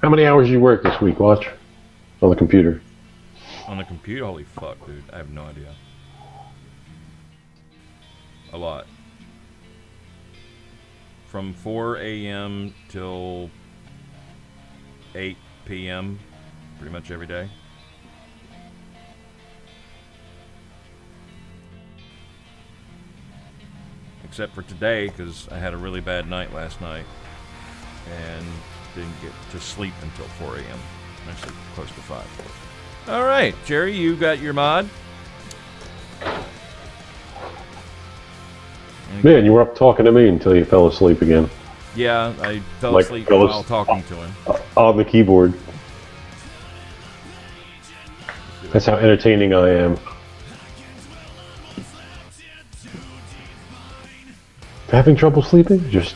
How many hours did you work this week, Watch? On the computer? On the computer? Holy fuck, dude. I have no idea. A lot. From 4 a.m. till 8 p.m. pretty much every day. Except for today, because I had a really bad night last night. And didn't get to sleep until 4 a.m. Actually, close to 5. All right, Jerry, you got your mod. Man, you were up talking to me until you fell asleep again. Yeah, I fell Like, asleep fell while talking to him. On the keyboard. That's how entertaining I am. Having trouble sleeping? Just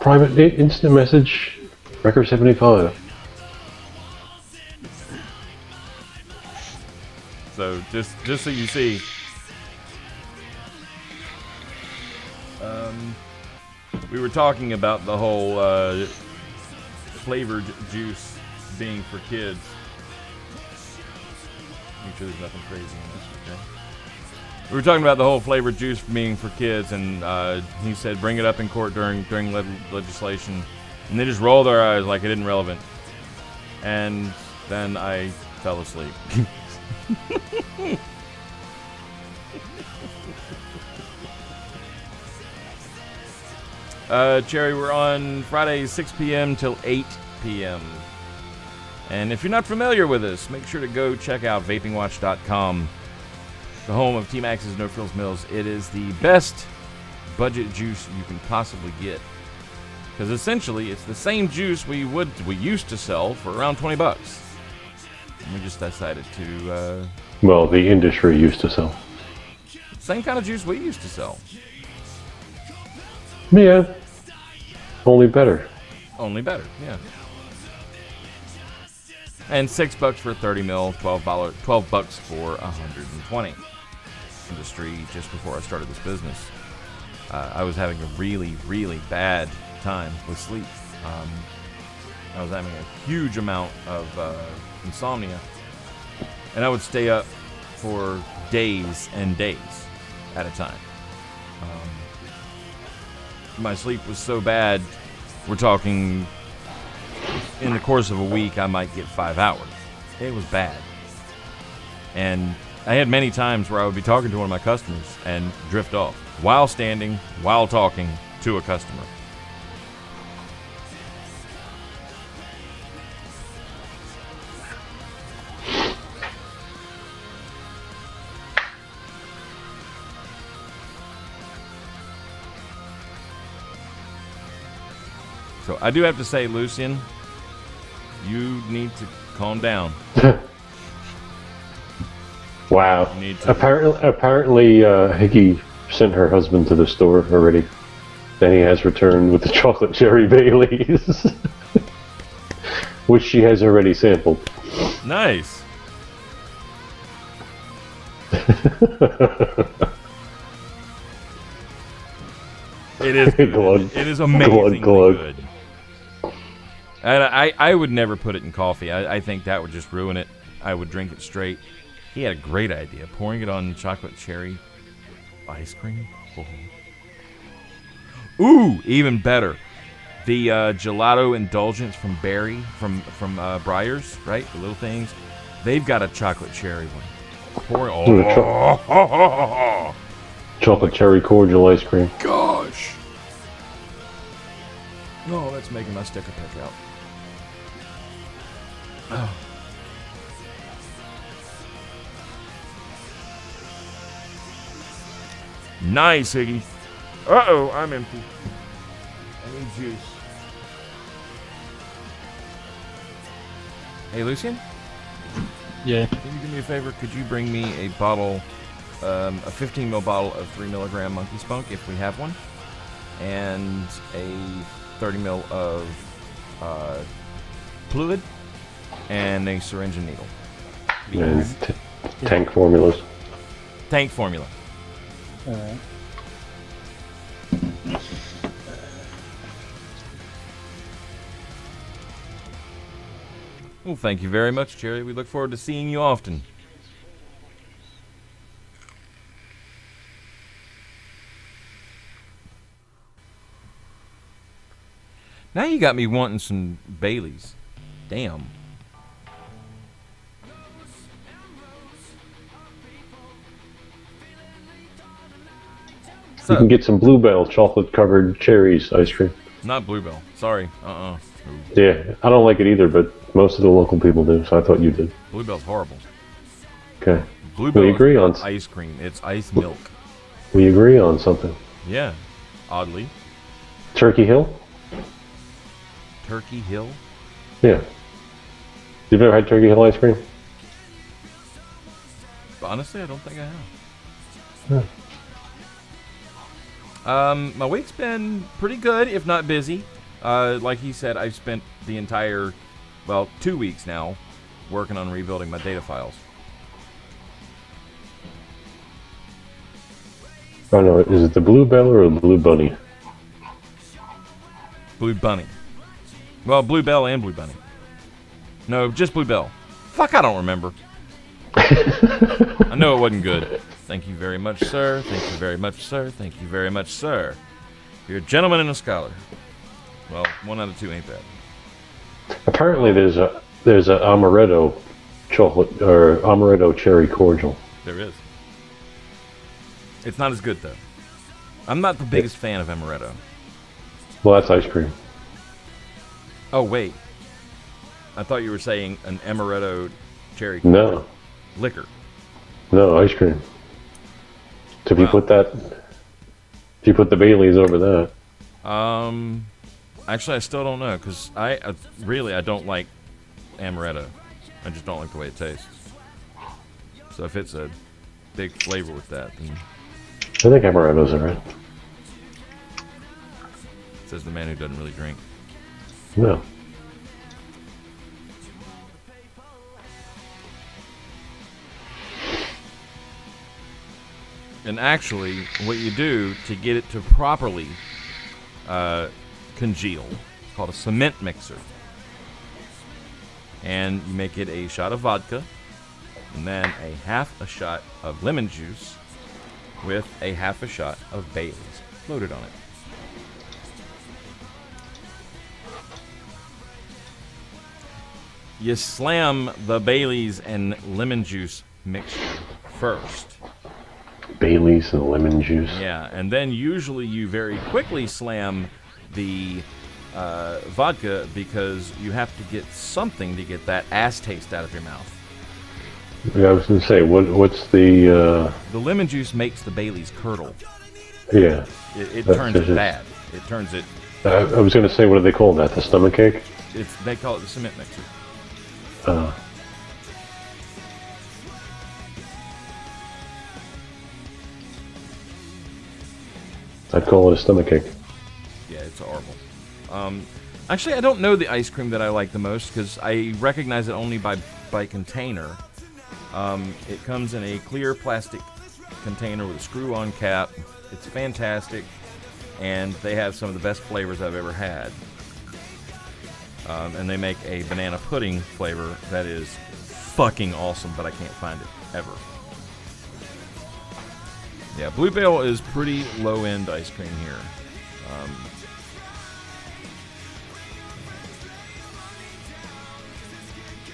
private instant message, record 75. So just so you see, we were talking about the whole flavored juice being for kids. Make sure there's nothing crazy in this, okay? We were talking about the whole flavored juice being for kids, and he said bring it up in court during legislation, and they just rolled their eyes like it isn't relevant. And then I fell asleep. Cherry, we're on Fridays 6 p.m. till 8 p.m. And if you're not familiar with us, make sure to go check out vapingwatch.com, the home of T-Max's No Frills Mills. It is the best budget juice you can possibly get. Because essentially, it's the same juice we used to sell for around $20. And we just decided to... Well, the industry used to sell. Same kind of juice we used to sell. Yeah. Only better. Only better, yeah. And $6 for 30 mil, $12 for 120. Industry just before I started this business. I was having a really, really bad time with sleep. I was having a huge amount of insomnia, and I would stay up for days and days at a time. My sleep was so bad, we're talking in the course of a week I might get 5 hours. It was bad. And I had many times where I would be talking to one of my customers and drift off while standing, while talking to a customer. So I do have to say, Lucian, you need to calm down. Wow. You need to... Apparently, Hickey sent her husband to the store already. Then he has returned with the chocolate cherry Baileys, which she has already sampled. Nice. It is good. Glug. It is amazingly Glug. good. And I would never put it in coffee. I think that would just ruin it. I would drink it straight. He had a great idea. Pouring it on chocolate cherry ice cream. Oh. Ooh, even better. The gelato indulgence from Barry, from Breyers, right? The little things. They've got a chocolate cherry one. Pouring. Chocolate cherry cordial ice cream. Gosh. Oh, that's making my sticker pick out. Oh. Nice, Iggy. Uh-oh, I'm empty. I need juice. Hey, Lucian? Yeah. Can you do me a favor? Could you bring me a bottle, a 15 ml bottle of 3 milligram Monkey Spunk, if we have one, and a 30 ml of fluid, and a syringe and needle. And tank formulas. Tank formula. Alright. Well, thank you very much, Jerry. We look forward to seeing you often. Now you got me wanting some Baileys. Damn. You can get some Bluebell chocolate covered cherries ice cream. Not Bluebell. Sorry. Yeah, I don't like it either, but most of the local people do, so I thought you did. Bluebell's horrible. Okay. Bluebell We agree is on not ice cream. It's ice milk. We agree on something. Yeah. Oddly. Turkey Hill? Turkey Hill? Yeah. You've never had Turkey Hill ice cream? Honestly, I don't think I have. Yeah. My week's been pretty good, if not busy. Like he said, I've spent the entire, 2 weeks now working on rebuilding my data files. Oh no, is it the Bluebell or the Blue Bunny? Blue Bunny. Well, Bluebell and Blue Bunny. No, just Bluebell. Fuck, I don't remember. I know it wasn't good. Thank you very much, sir. Thank you very much, sir. Thank you very much, sir. You're a gentleman and a scholar. Well, 1 out of 2 ain't bad. Apparently, there's a amaretto chocolate or amaretto cherry cordial. There is. It's not as good though. I'm not the biggest fan of amaretto. Well, that's ice cream. Oh wait, I thought you were saying an amaretto cherry cordial. No, Liquor. no, ice cream. So if you put the Baileys over that. Actually, I still don't know because I don't like amaretto. I just don't like the way it tastes. So if it's a big flavor with that, then I think amaretto's alright. says the man who doesn't really drink. No. And actually, what you do to get it to properly congeal is called a cement mixer. And you make it a shot of vodka, and then a half a shot of lemon juice with a half a shot of Baileys loaded on it. You slam the Baileys and lemon juice mixture first. Baileys and lemon juice. Yeah, and then usually you very quickly slam the vodka because you have to get something to get that ass taste out of your mouth. Yeah, I was going to say, what's the... The lemon juice makes the Baileys curdle. Yeah. It turns it bad. It turns it... I was going to say, what do they call that? The stomach ache? They call it the cement mixer. I'd call it a stomach ache. Yeah, it's horrible. Actually, I don't know the ice cream that I like the most because I recognize it only by container. It comes in a clear plastic container with a screw-on cap. It's fantastic, and they have some of the best flavors I've ever had. And they make a banana pudding flavor that is fucking awesome, but I can't find it ever. Yeah, Blue Bale is pretty low-end ice cream here.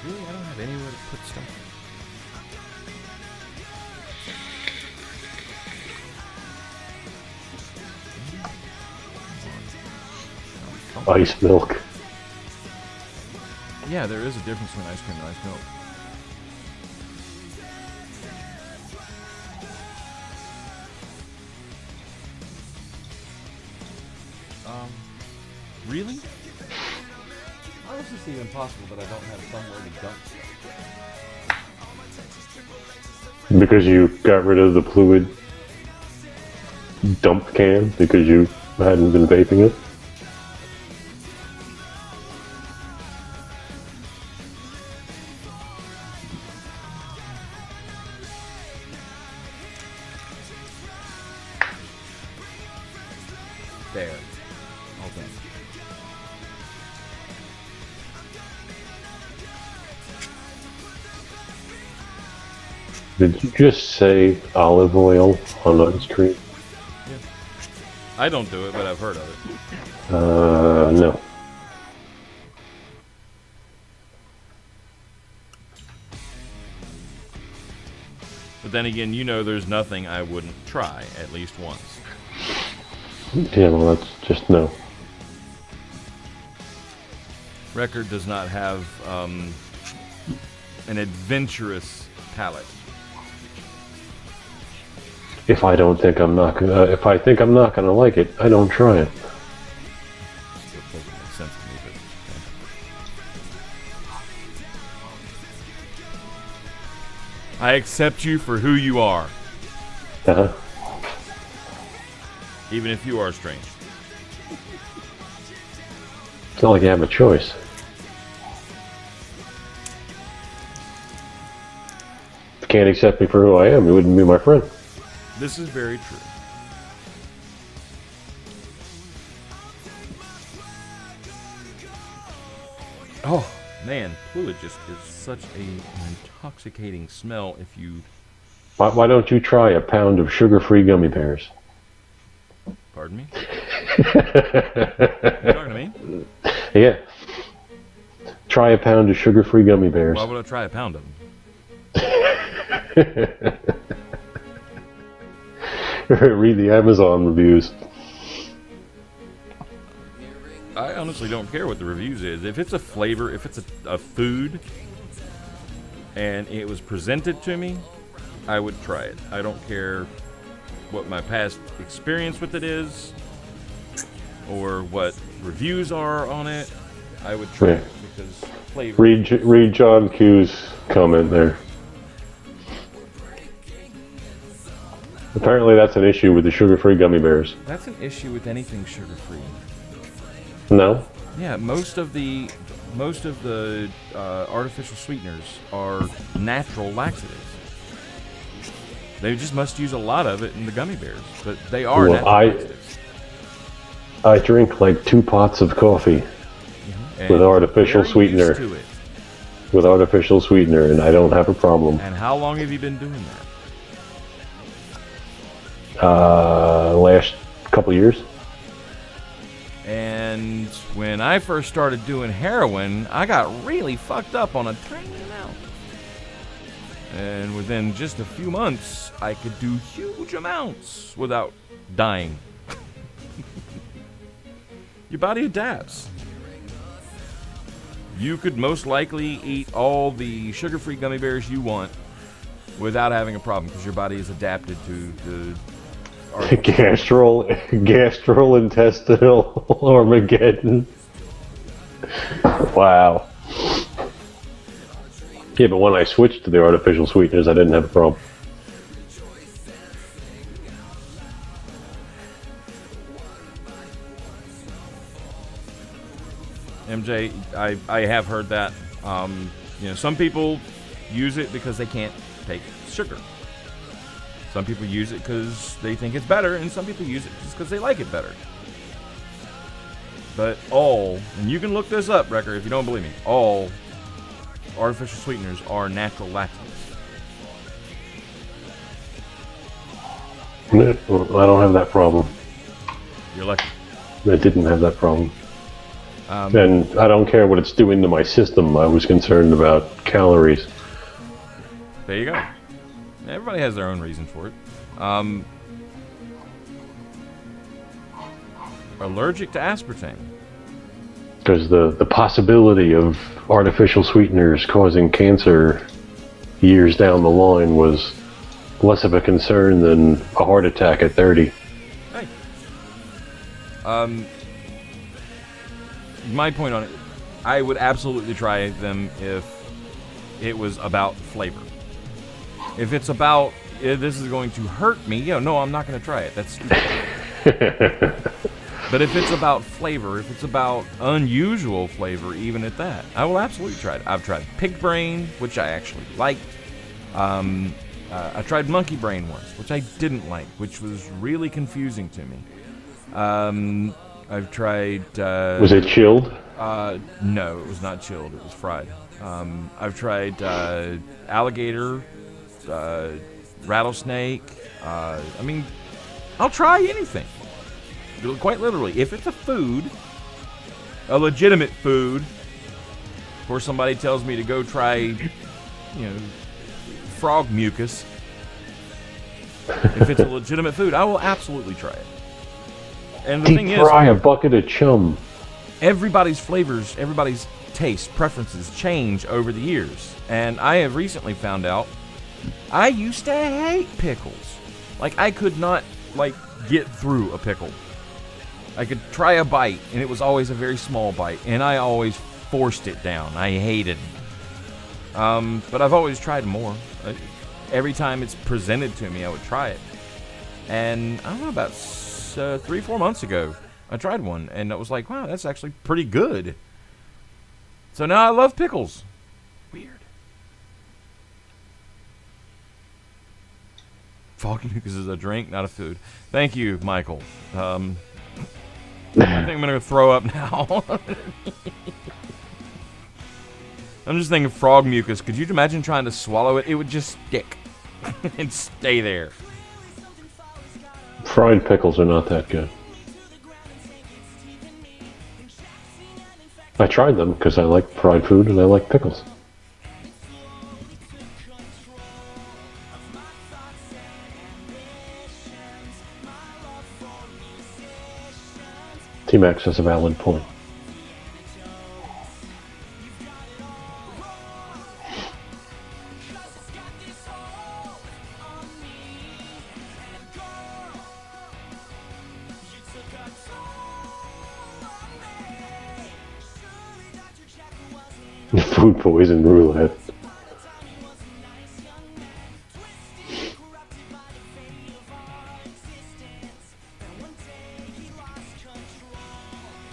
Really, I don't have anywhere to put stuff. Ice milk. Yeah, there is a difference between ice cream and ice milk. Really? How is this even possible that I don't have somewhere to dump stuff? Because you got rid of the fluid dump can because you hadn't been vaping it? There. All done. Did you just say olive oil on ice cream? Yeah. I don't do it, but I've heard of it. No. But then again, you know there's nothing I wouldn't try at least once. Yeah, well, that's just no. Record does not have an adventurous palate. If I think I'm not gonna like it, I don't try it. Still doesn't make sense to me, but okay. I accept you for who you are, Uh-huh. even if you are strange. It's not like you have a choice. If you can't accept me for who I am, you wouldn't be my friend. This is very true. Oh, Man, fluid just is such an intoxicating smell if you... Why don't you try a pound of sugar-free gummy bears? Pardon me? You talking to me? Yeah. Try a pound of sugar-free gummy bears. Why would I try a pound of them? Read the Amazon reviews. I honestly don't care what the reviews is. If it's a flavor, if it's a food, and it was presented to me, I would try it. I don't care what my past experience with it is, or what reviews are on it. I would try it because flavor. Read John Q's comment there. Apparently that's an issue with the sugar-free gummy bears. That's an issue with anything sugar-free. No? Yeah, most of the artificial sweeteners are natural laxatives. They just must use a lot of it in the gummy bears, but they are natural laxatives. I drink like 2 pots of coffee with artificial sweetener. With artificial sweetener, and I don't have a problem. And how long have you been doing that? Last couple years. And when I first started doing heroin, I got really fucked up on a tiny amount. And within just a few months, I could do huge amounts without dying. Your body adapts. You could most likely eat all the sugar-free gummy bears you want without having a problem because your body is adapted to the gastrointestinal Armageddon. Wow. Yeah, but when I switched to the artificial sweeteners, I didn't have a problem. MJ, I have heard that. You know, some people use it because they can't take sugar. Some people use it because they think it's better, and some people use it just because they like it better. But all, and you can look this up, Wrecker, if you don't believe me, all artificial sweeteners are natural laxatives. Well, I don't have that problem. You're lucky. I didn't have that problem. And I don't care what it's doing to my system. I was concerned about calories. There you go. Everybody has their own reason for it. Allergic to aspartame. Because the possibility of artificial sweeteners causing cancer years down the line was less of a concern than a heart attack at 30. Hey. My point on it, I would absolutely try them if it was about flavor. If it's about, this is going to hurt me, no, I'm not going to try it. That's stupid. But if it's about flavor, if it's about unusual flavor, even at that, I will absolutely try it. I've tried pig brain, which I actually liked. I tried monkey brain once, which I didn't like, which was really confusing to me. I've tried... was it chilled? No, it was not chilled. It was fried. I've tried alligator, rattlesnake. I mean, I'll try anything. Quite literally. If it's a food, a legitimate food, or somebody tells me to go try, frog mucus, if it's a legitimate food, I will absolutely try it. And the thing is, fry a bucket of chum. Everybody's flavors, everybody's taste, preferences change over the years. And I have recently found out I used to hate pickles. Like, I could not, get through a pickle. I could try a bite, and it was always a very small bite, and I always forced it down. I hated it. But I've always tried more. Every time it's presented to me, I would try it. And I don't know, about 3-4 months ago, I tried one, and I was like, wow, that's actually pretty good. So now I love pickles. Weird. Frog mucus is a drink, not a food. Thank you, Michael. I think I'm going to throw up now. I'm just thinking frog mucus. Could you imagine trying to swallow it? It would just stick and stay there. Fried pickles are not that good. I tried them because I like fried food and I like pickles. T-Max has a valid point. Food poison roulette.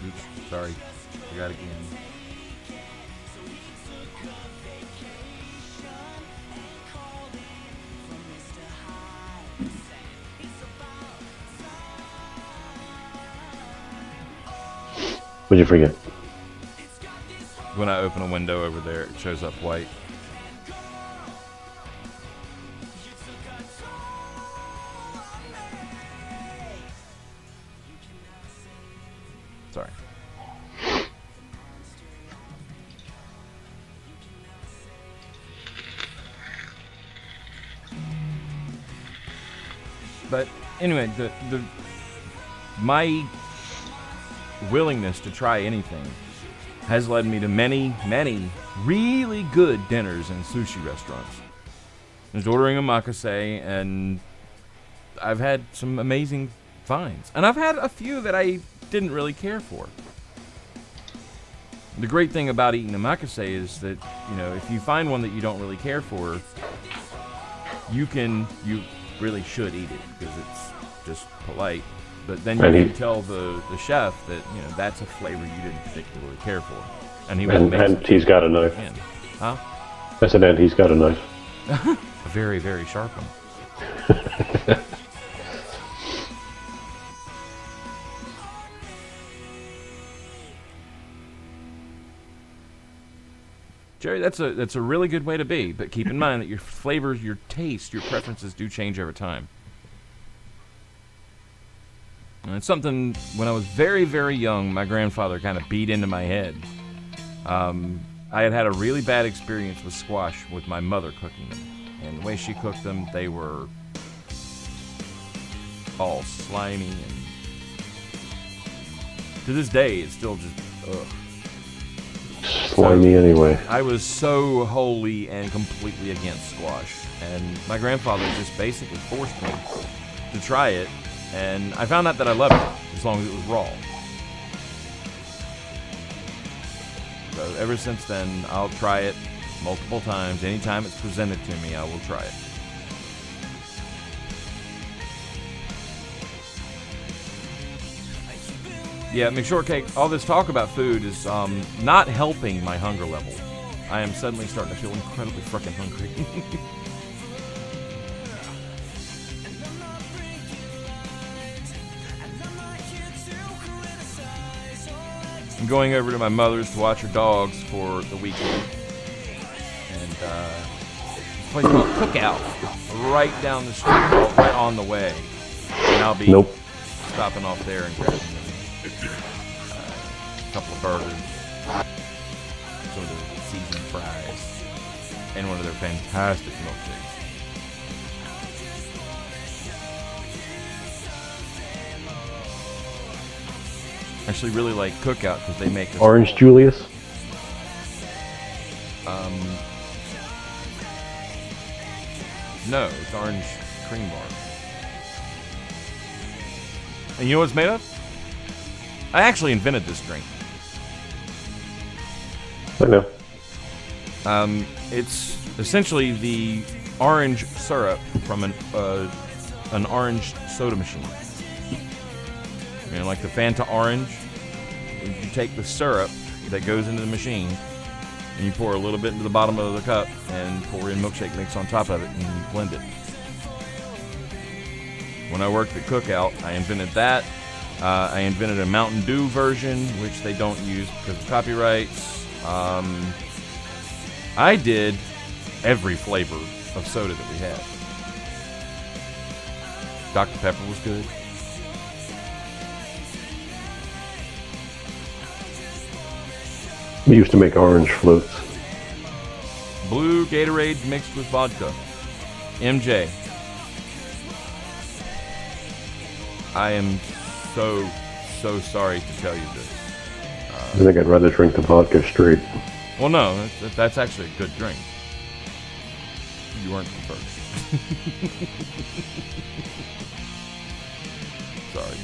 Oops, sorry. Forgot again. What'd you forget? When I open a window over there, it shows up white. Sorry. But anyway, my willingness to try anything has led me to many, many really good dinners in sushi restaurants. I was ordering a makase, and I've had some amazing finds. And I've had a few that I didn't really care for. The great thing about eating a makase is that, you know, if you find one that you don't really care for, you really should eat it because it's just polite. But then you can tell the chef that, you know, that's a flavor you didn't particularly care for. And he's got a knife. Huh? I said, and he's got a knife. A very, very sharp one. Jerry, that's a really good way to be, but keep in mind that your flavors, your taste, your preferences do change over time. And it's something, when I was very, very young, my grandfather kind of beat into my head. I had a really bad experience with squash with my mother cooking them. And the way she cooked them, they were all slimy. And to this day, it's still just, ugh. Slimy anyway. I was so wholly and completely against squash. And my grandfather just basically forced me to try it. And I found out that I loved it, as long as it was raw. So ever since then, I'll try it multiple times. Anytime it's presented to me, I will try it. Yeah, McShortcake, all this talk about food is not helping my hunger level. I am suddenly starting to feel incredibly frickin' hungry. I'm going over to my mother's to watch her dogs for the weekend. And a place called Cookout, right down the street, right on the way. And I'll be stopping off there and grabbing a couple of burgers, some of their seasoned fries, and one of their fantastic milkshakes. Actually really like Cookout because they make this Orange Julius? No, it's orange cream bar. And you know what it's made of? I actually invented this drink. I know. It's essentially the orange syrup from an orange soda machine. You know, like the Fanta Orange. You take the syrup that goes into the machine, and you pour a little bit into the bottom of the cup, and pour in milkshake mix on top of it, and you blend it. When I worked at Cookout, I invented that. I invented a Mountain Dew version, which they don't use because of copyrights. I did every flavor of soda that we had. Dr. Pepper was good. We used to make orange floats. Blue Gatorade mixed with vodka. MJ. I am so sorry to tell you this. I think I'd rather drink the vodka straight. Well, no, that's actually a good drink. You weren't the first. Sorry.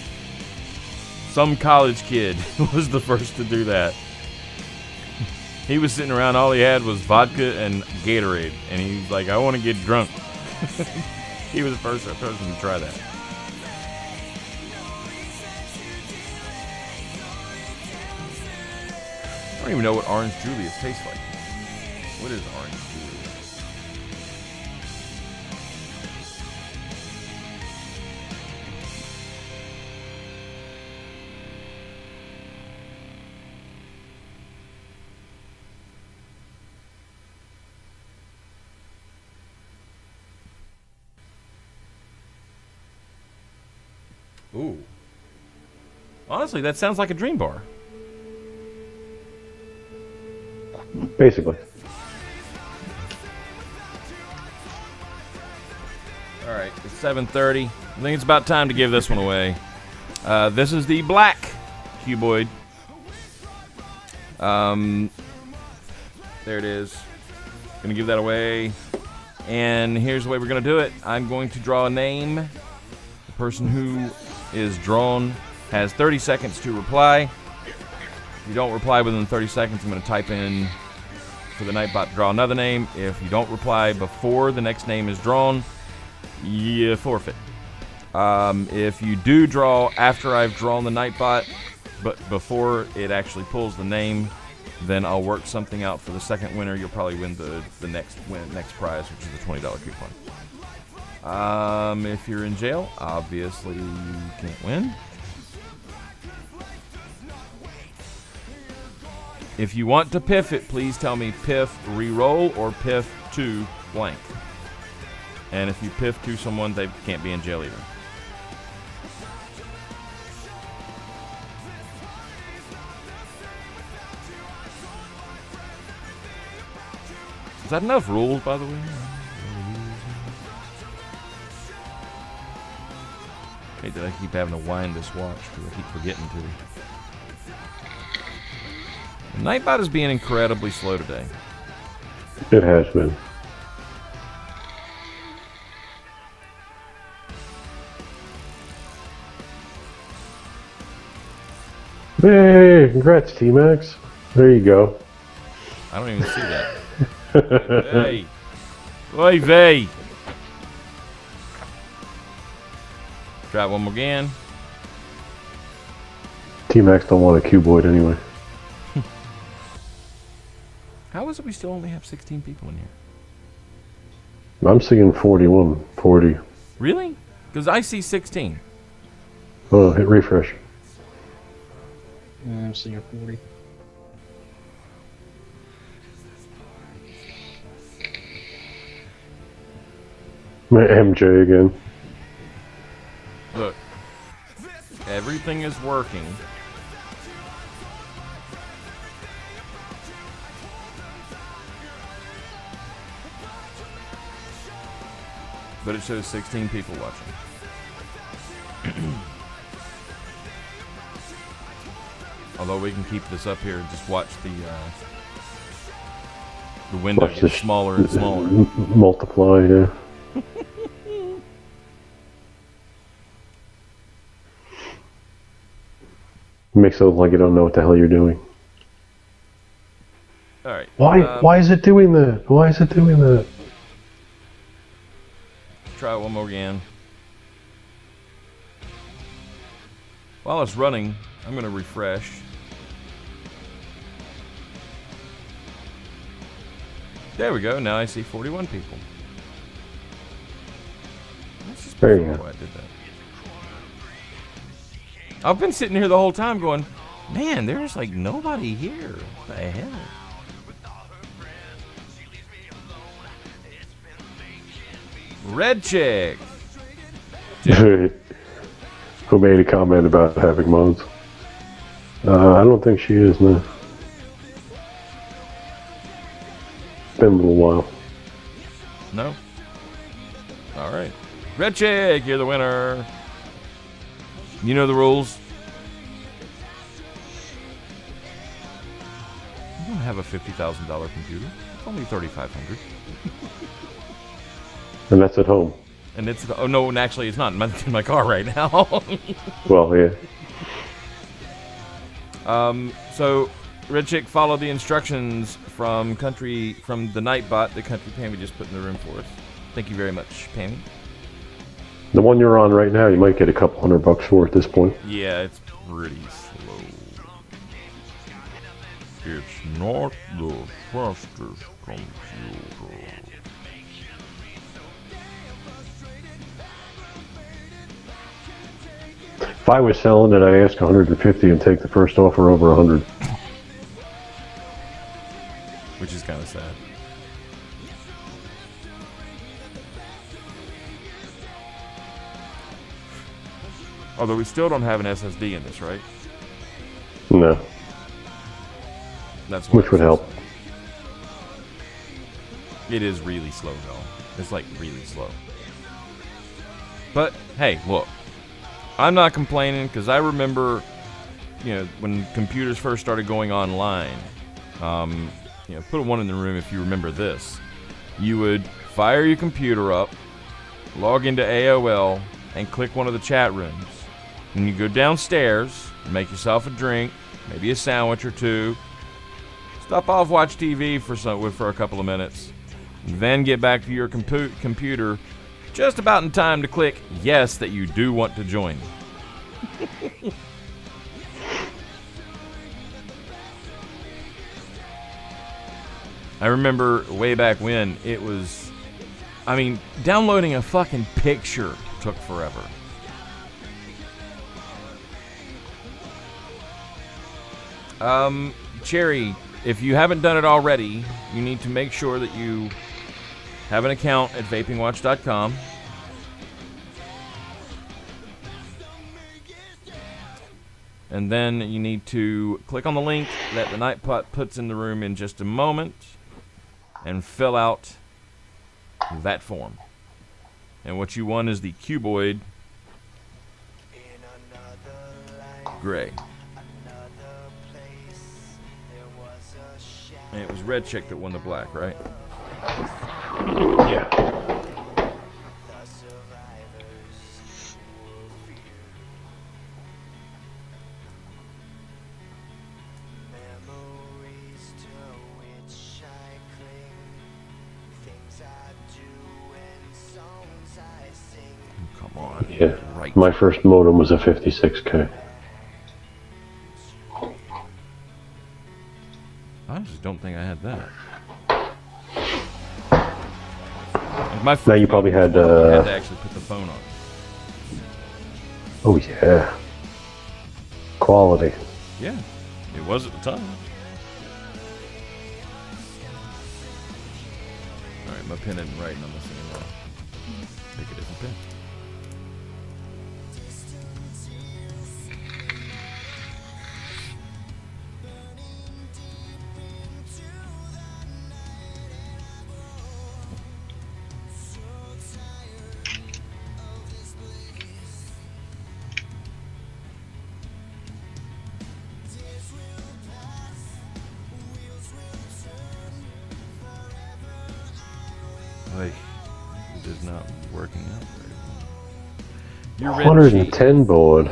Some college kid was the first to do that. He was sitting around, all he had was vodka and Gatorade, and he's like, I want to get drunk. He was the first person to try that. I don't even know what Orange Julius tastes like. What is Orange Julius? Ooh. Honestly, that sounds like a dream bar. Basically. Alright, it's 7:30. I think it's about time to give this one away. This is the black cuboid. There it is. Gonna give that away. And here's the way we're gonna do it. I'm going to draw a name. The person who is drawn has 30 seconds to reply. If you don't reply within 30 seconds, I'm going to type in for the Nightbot to draw another name. If you don't reply before the next name is drawn, you forfeit. If you do draw after I've drawn the Nightbot, but before it actually pulls the name, then I'll work something out for the second winner. You'll probably win the next prize, which is the $20 coupon. If you're in jail, obviously you can't win. If you want to piff it, please tell me piff re-roll or piff to blank. And if you piff to someone, they can't be in jail either. Is that enough rules, by the way? Hey, did I keep having to wind this watch because I keep forgetting to. The Nightbot is being incredibly slow today. It has been. Hey, congrats, T-Max. There you go. I don't even see that. Hey. Oi, vey. Try it one more again. T-Max don't want a cuboid anyway. How is it we still only have 16 people in here? I'm seeing 41, 40. Really? Because I see 16. Oh, hit refresh. I'm seeing 40. My MJ again. Look. Everything is working. But it shows 16 people watching. Although we can keep this up here and just watch the window Watch get this smaller and smaller. Multiply, yeah. Makes it look like you don't know what the hell you're doing. All right. Why is it doing that? Why is it doing that? Try it one more again. While it's running, I'm going to refresh. There we go. Now I see 41 people. There you go. I did that. I've been sitting here the whole time going, man, there's like nobody here. What the hell? Red Chick. Who made a comment about having modes? I don't think she is, no. It's been a little while. No? Alright. Red Chick, you're the winner. You know the rules. You don't have a $50,000 computer. It's only $3,500. And that's at home. And it's, oh no, and actually it's not in my car right now. Well, yeah. So Red Chick followed the instructions from the Nightbot, the country Pammy just put in the room for us. Thank you very much, Pammy. The one you're on right now, you might get a couple $100 for at this point. Yeah, it's pretty slow. It's not the fastest computer. If I was selling it, I'd ask 150 and take the first offer over 100. Which is kind of sad. Although we still don't have an SSD in this, right? No. That's Which would help. It is really slow, though. It's like really slow. But hey, look. I'm not complaining because I remember, when computers first started going online. Put one in the room if you remember this. You would fire your computer up, log into AOL, and click one of the chat rooms. And you go downstairs, make yourself a drink, maybe a sandwich or two. Stop off, watch TV for a couple of minutes. Then get back to your computer just about in time to click yes that you do want to join. I remember way back when it was, downloading a fucking picture took forever. Cherry, if you haven't done it already, you need to make sure that you have an account at vapingwatch.com. And then you need to click on the link that the Nightbot puts in the room in just a moment and fill out that form. And what you want is the cuboid gray. And it was Red Chick that won the black, right? Yeah. Come on. Yeah. Right. My first modem was a 56K. I just don't think I had that. My Now you probably had. I had to actually put the phone on. Oh yeah. Quality. Yeah, it was at the time. All right, my pen isn't writing on this anymore. Pick a different pen. Like, it is not working out very well. You're 110 board.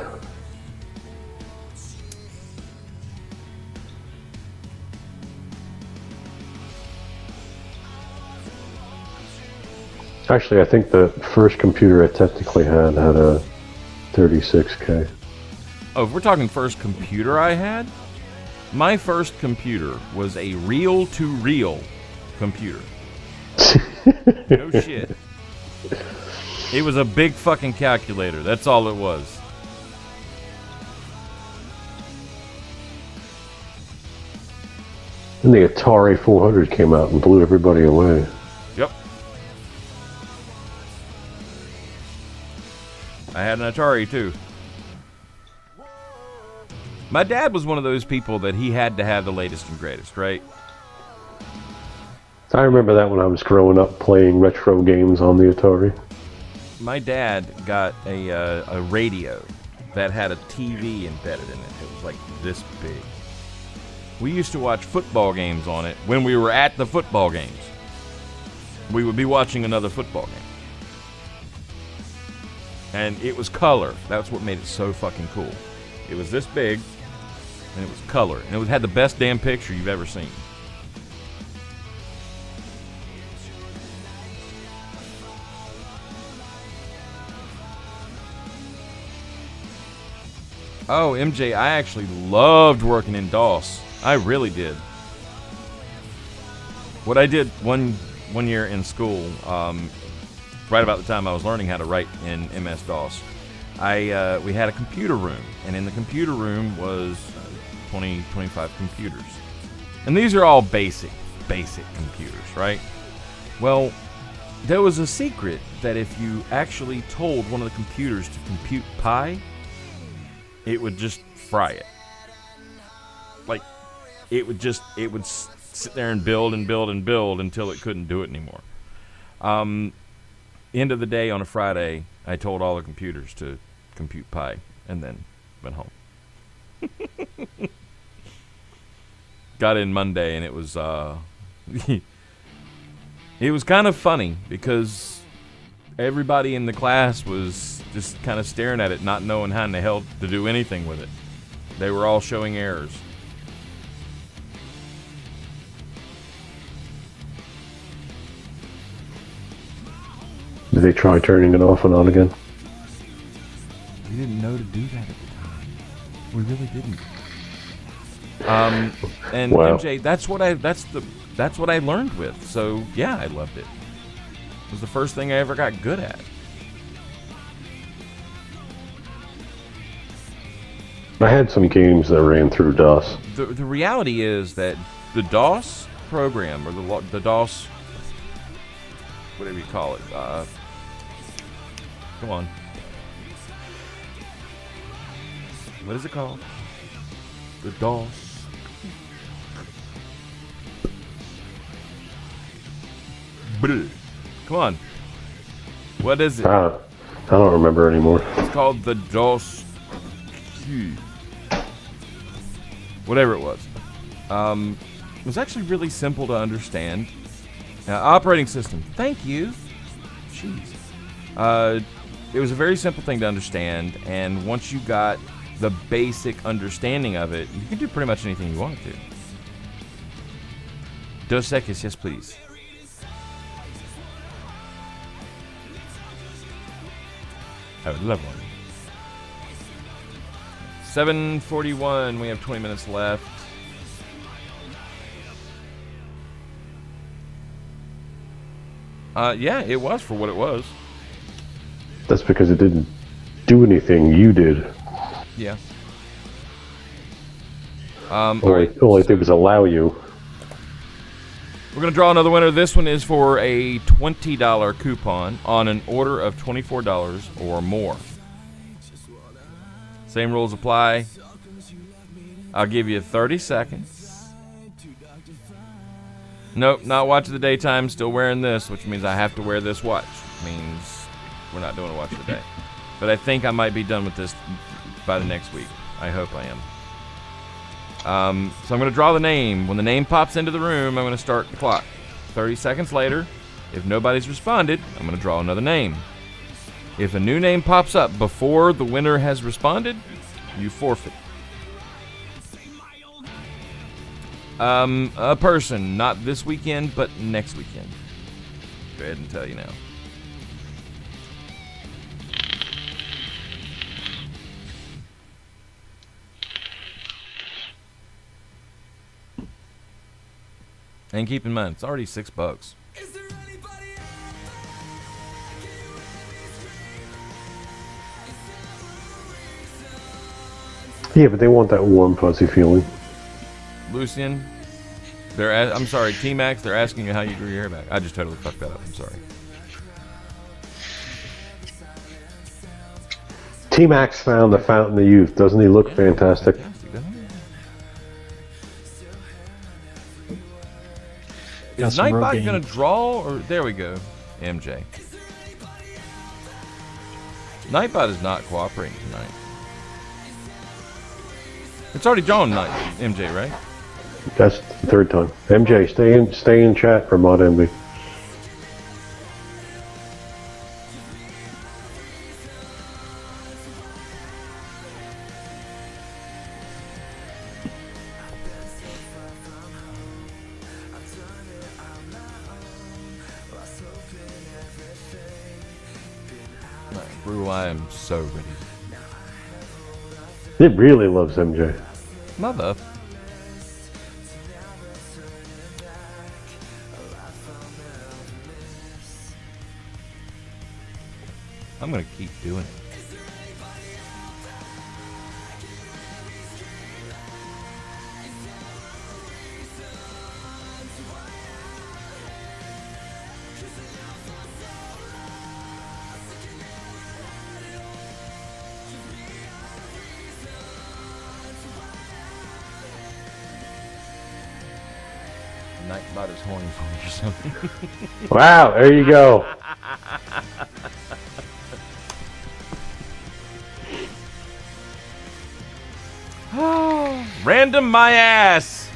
Actually, I think the first computer I technically had a 36K. Oh, if we're talking first computer I had, my first computer was a reel-to-reel computer. No shit. It was a big fucking calculator. That's all it was. Then the Atari 400 came out and blew everybody away. Yep. I had an Atari too. My dad was one of those people that he had to have the latest and greatest, right? I remember that when I was growing up playing retro games on the Atari. My dad got a radio that had a TV embedded in it. It was like this big. We used to watch football games on it when we were at the football games. We would be watching another football game. And it was color. That's what made it so fucking cool. It was this big, and it was color. And it had the best damn picture you've ever seen. Oh, MJ, I actually loved working in DOS. I really did. What I did one year in school, right about the time I was learning how to write in MS-DOS, we had a computer room, and in the computer room was 20, 25 computers. And these are all basic computers, right? Well, there was a secret that if you actually told one of the computers to compute pi, it would just fry it. Like, it would sit there and build and build and build until it couldn't do it anymore. End of the day on a Friday, I told all the computers to compute pi and then went home. Got in Monday and it was it was kind of funny because everybody in the class was just kind of staring at it, not knowing how in the hell to do anything with it. They were all showing errors. Did they try turning it off and on again? We didn't know to do that at the time. We really didn't. And Wow. MJ, that's what I learned with. So yeah, I loved it. It was the first thing I ever got good at. I had some games that ran through DOS. The reality is that the DOS program, or the DOS, whatever you call it, come on. What is it called? The DOS. Bleh. Come on. What is it? I don't remember anymore. It's called the DOS. Whatever it was. It was actually really simple to understand. Operating system. Thank you. Jeez. It was a very simple thing to understand, and once you got the basic understanding of it, you could do pretty much anything you wanted to. Dos Equis, yes please. I would love one. 7:41, we have 20 minutes left. Yeah, it was for what it was. That's because it didn't do anything you did. Yeah. All it did was allow you. We're going to draw another winner. This one is for a $20 coupon on an order of $24 or more. Same rules apply. I'll give you 30 seconds. Nope, not watch of the daytime. Still wearing this, which means I have to wear this watch. Means we're not doing a watch of the day. But I think I might be done with this by the next week. I hope I am. So I'm going to draw the name. When the name pops into the room, I'm going to start the clock. 30 seconds later, if nobody's responded, I'm going to draw another name. If a new name pops up before the winner has responded, you forfeit. A person, not this weekend, but next weekend. Go ahead and tell you now. And keep in mind, it's already $6. Yeah, but they want that warm, fuzzy feeling. Lucian, I'm sorry, T-Max, they're asking you how you grew your hair back. I just totally fucked that up, I'm sorry. T-Max found the Fountain of Youth. Doesn't he look fantastic? Fantastic, doesn't he? Got Is some Nightbot Rogaine. gonna draw, or there we go, MJ. Nightbot is not cooperating tonight. It's already drawn night, MJ, right? That's the third time. MJ, stay in chat for Mod MB. Brew, I am so ready. It really loves MJ. Mother. I'm gonna keep doing it. Nightbot is horny for me or something. Wow, there you go. Random my ass!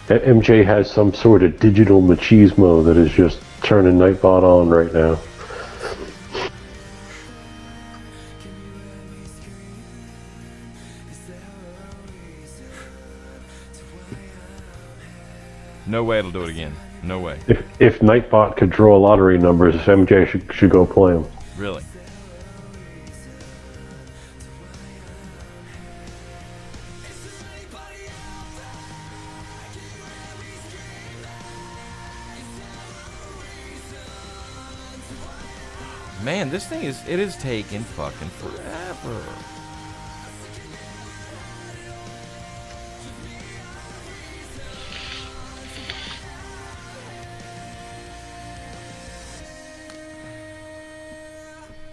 MJ has some sort of digital machismo that is just turning Nightbot on right now. No way it'll do it again. No way. If Nightbot could draw lottery numbers, MJ should go play them. Really. Man, this thing it is taking fucking forever.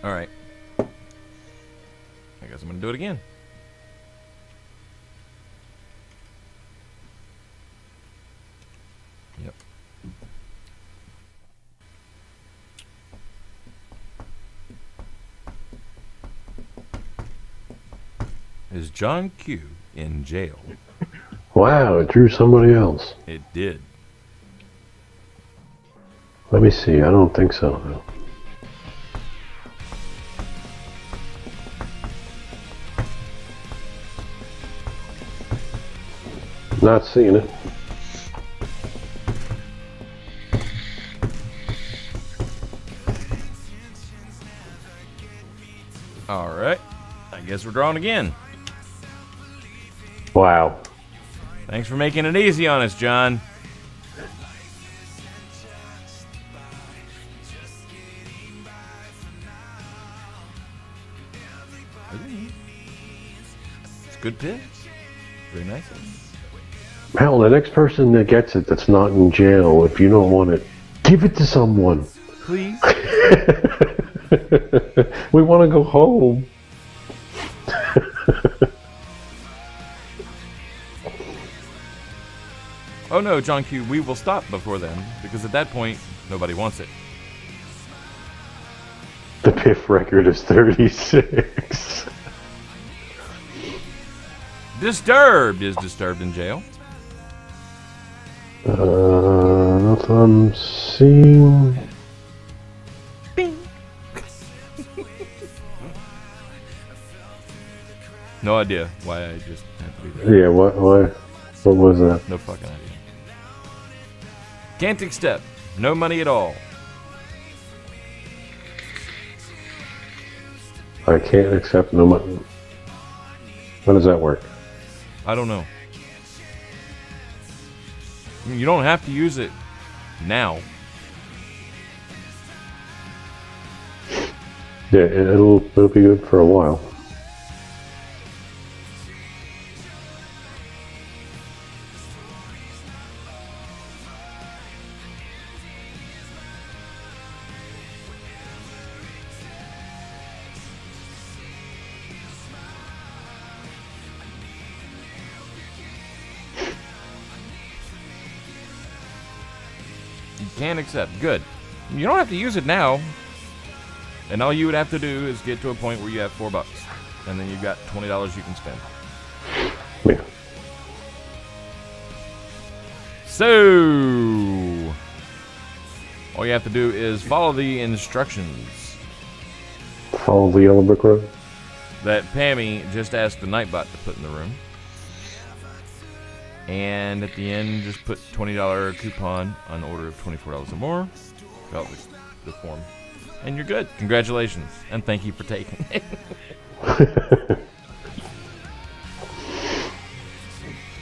Alright. I guess I'm gonna do it again. Yep. Is John Q in jail? Wow, it drew somebody else. It did. Let me see, I don't think so. No. Not seeing it. Alright. I guess we're drawing again. Wow. Thanks for making it easy on us, John. Ooh. It's a good pitch. Very nice. Hell, the next person that gets it that's not in jail, if you don't want it, give it to someone. Please. We want to go home. Oh no, John Q, we will stop before then, because at that point, nobody wants it. The PIF record is 36. Disturbed is disturbed in jail. That's what I'm seeing. No idea why I just had to do that. Yeah, what was that? No fucking idea. Cantic step. No money at all. I can't accept no money. How does that work? I don't know. I mean, you don't have to use it now. Yeah, it'll be good for a while. Can accept. Good. You don't have to use it now. And all you would have to do is get to a point where you have $4. And then you've got $20 you can spend. Yeah. So, all you have to do is follow the instructions Follow the yellow brick road. that Pammy just asked the Nightbot to put in the room. And at the end, just put $20 coupon on order of $24 or more. Fill out the form. And you're good. Congratulations. And thank you for taking it.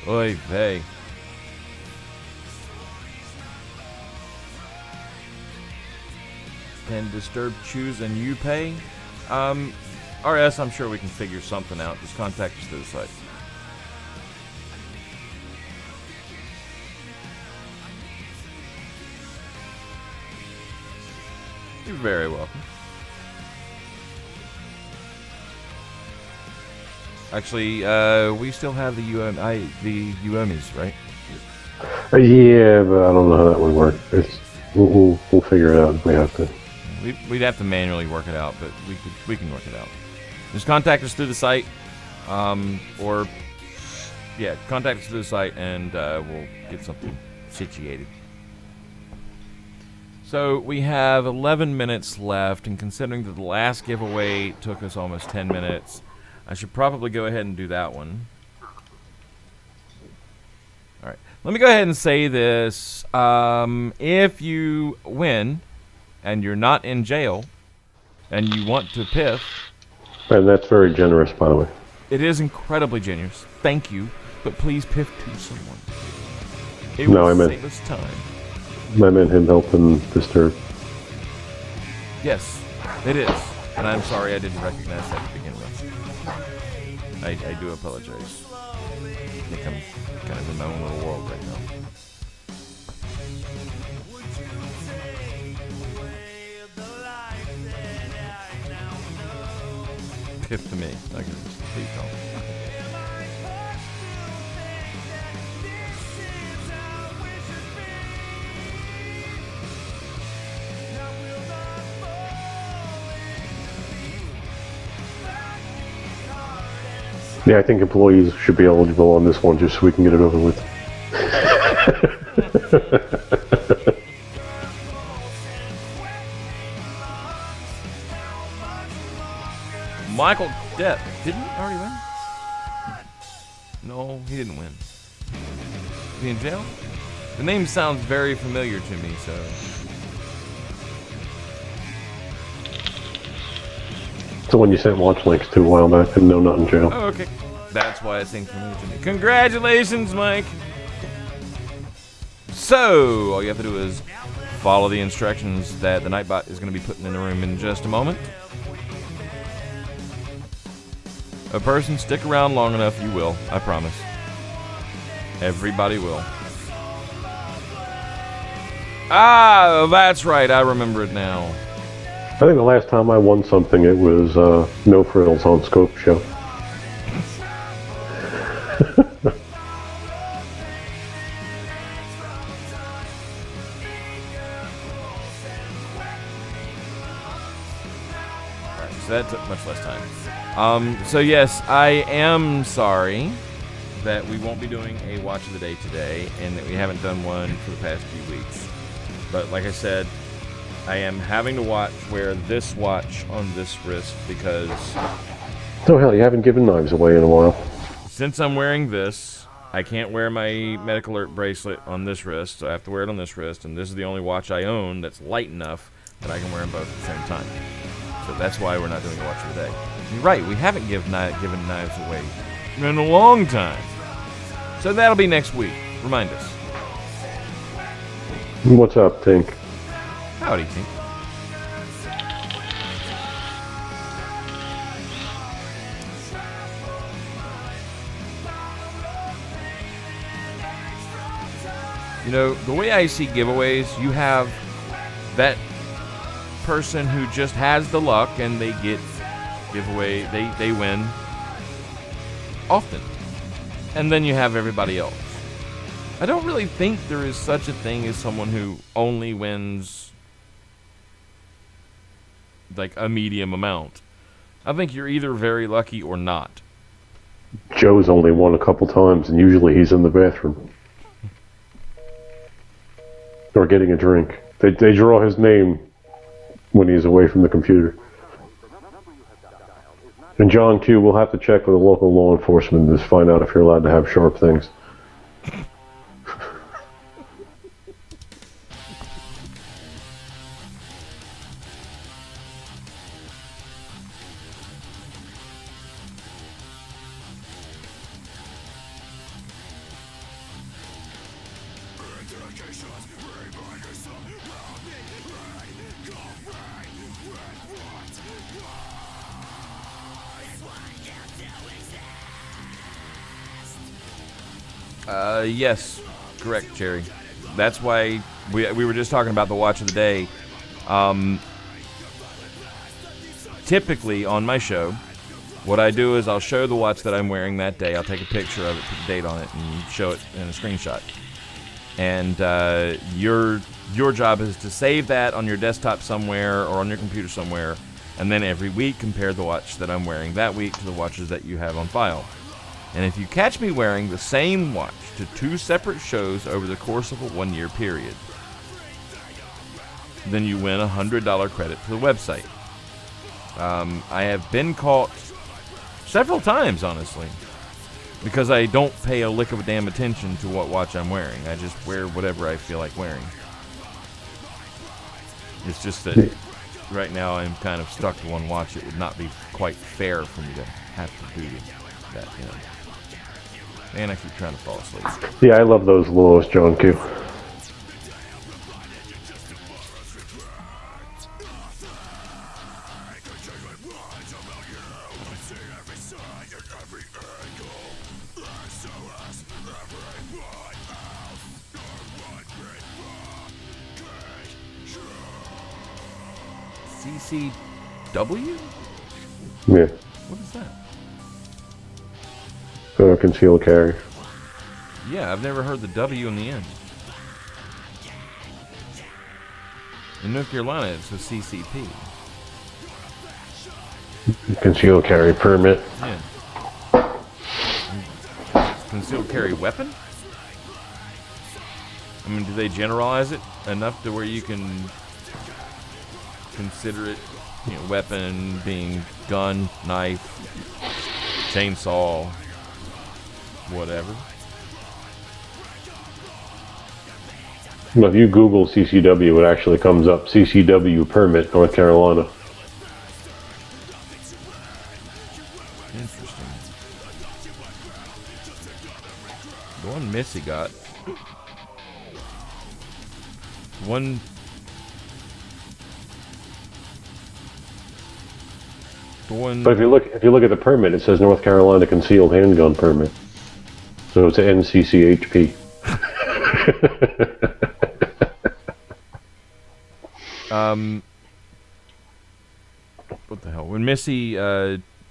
Oy vey. Can Disturb choose and you pay? RS, I'm sure we can figure something out. Just contact us through the site. You're very welcome. Actually, we still have the UMIs, right? Yeah, but I don't know how that would work. We'll figure it out if we have to. We'd have to manually work it out, but we can work it out. Just contact us through the site, or yeah, contact us through the site, and we'll get something situated. So we have 11 minutes left, and considering that the last giveaway took us almost 10 minutes, I should probably go ahead and do that one. All right, let me go ahead and say this: if you win and you're not in jail, and you want to piff. And that's very generous, by the way. It is incredibly generous. Thank you. But please piff to someone. It No, will I meant- save us time. I meant him helping Disturb. Yes, it is. And I'm sorry I didn't recognize that to begin with. I do apologize. I think I'm kind of in my own little world right now. Piff to me. Like, please don't. Yeah, I think employees should be eligible on this one just so we can get it over with. Michael Depp. Didn't he already win? No, he didn't win. Is he in jail? The name sounds very familiar to me, so... It's the one you sent watch links to a while back, and no, not in jail. Oh, okay. That's why it seems familiar to me. Congratulations, Mike! So, all you have to do is follow the instructions that the Nightbot is going to be putting in the room in just a moment. A person, stick around long enough, you will. I promise. Everybody will. Ah, that's right. I remember it now. I think the last time I won something, it was No Frills on Scope Show. Alright, so that took much less time. So yes, I am sorry that we won't be doing a watch of the day today, and that we haven't done one for the past few weeks. But like I said, I am having to wear this watch on this wrist because Oh hell, you haven't given knives away in a while. since I'm wearing this, I can't wear my medical alert bracelet on this wrist, so I have to wear it on this wrist, and this is the only watch I own that's light enough that I can wear them both at the same time. So that's why we're not doing a watch of the day. You're right, we haven't given knives away in a long time. So that'll be next week. Remind us. What's up, Tink? Howdy, Tink. You know, the way I see giveaways, you have that person who just has the luck and they get giveaway, they win often. And then you have everybody else. I don't really think there is such a thing as someone who only wins like a medium amount. I think you're either very lucky or not. Joe's only won a couple times, and usually he's in the bathroom. Or getting a drink. They draw his name when he's away from the computer. And John Q, we'll have to check with the local law enforcement to find out if you're allowed to have sharp things. Yes, correct, Jerry. That's why we were just talking about the watch of the day. Typically on my show, what I do is I'll show the watch that I'm wearing that day. I'll take a picture of it, put the date on it, and show it in a screenshot. And your job is to save that on your desktop somewhere or on your computer somewhere, and then every week compare the watch that I'm wearing that week to the watches that you have on file. And if you catch me wearing the same watch to 2 separate shows over the course of a 1-year period, then you win a $100 credit to the website. I have been caught several times, honestly, because I don't pay a lick of a damn attention to what watch I'm wearing. I just wear whatever I feel like wearing. It's just that right now I'm kind of stuck to one watch. It would not be quite fair for me to have to do that, you know. And I keep trying to fall asleep. Yeah, I love those lows, John Q. CCW? Yeah. What is that? Concealed carry. Yeah, I've never heard the W in the end. In North Carolina, it's a CCP. Concealed carry permit. Yeah. Concealed carry weapon? I mean, do they generalize it enough to where you can consider it, you know, weapon being gun, knife, chainsaw, whatever? Well, if you Google CCW, it actually comes up. CCW permit, North Carolina. Interesting. The one Missy got. One. The one. But if you look at the permit, it says North Carolina concealed handgun permit. So it's an NCCHP. What the hell? When Missy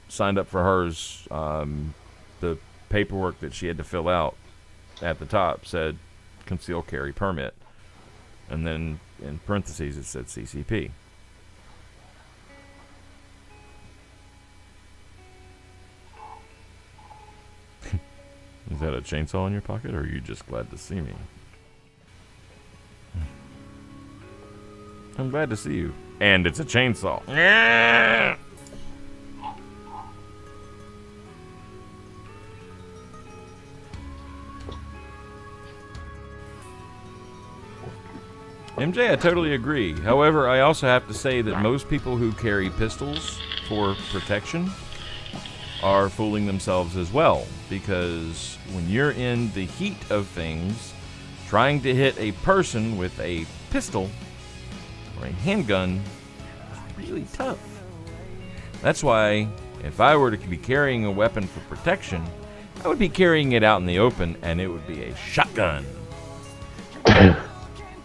signed up for hers, the paperwork that she had to fill out at the top said concealed carry permit, and then in parentheses it said CCP. Is that a chainsaw in your pocket, or are you just glad to see me? I'm glad to see you. And it's a chainsaw. MJ, I totally agree. However, I also have to say that most people who carry pistols for protection are fooling themselves as well, because when you're in the heat of things, trying to hit a person with a pistol or a handgun is really tough. That's why if I were to be carrying a weapon for protection, I would be carrying it out in the open, and it would be a shotgun.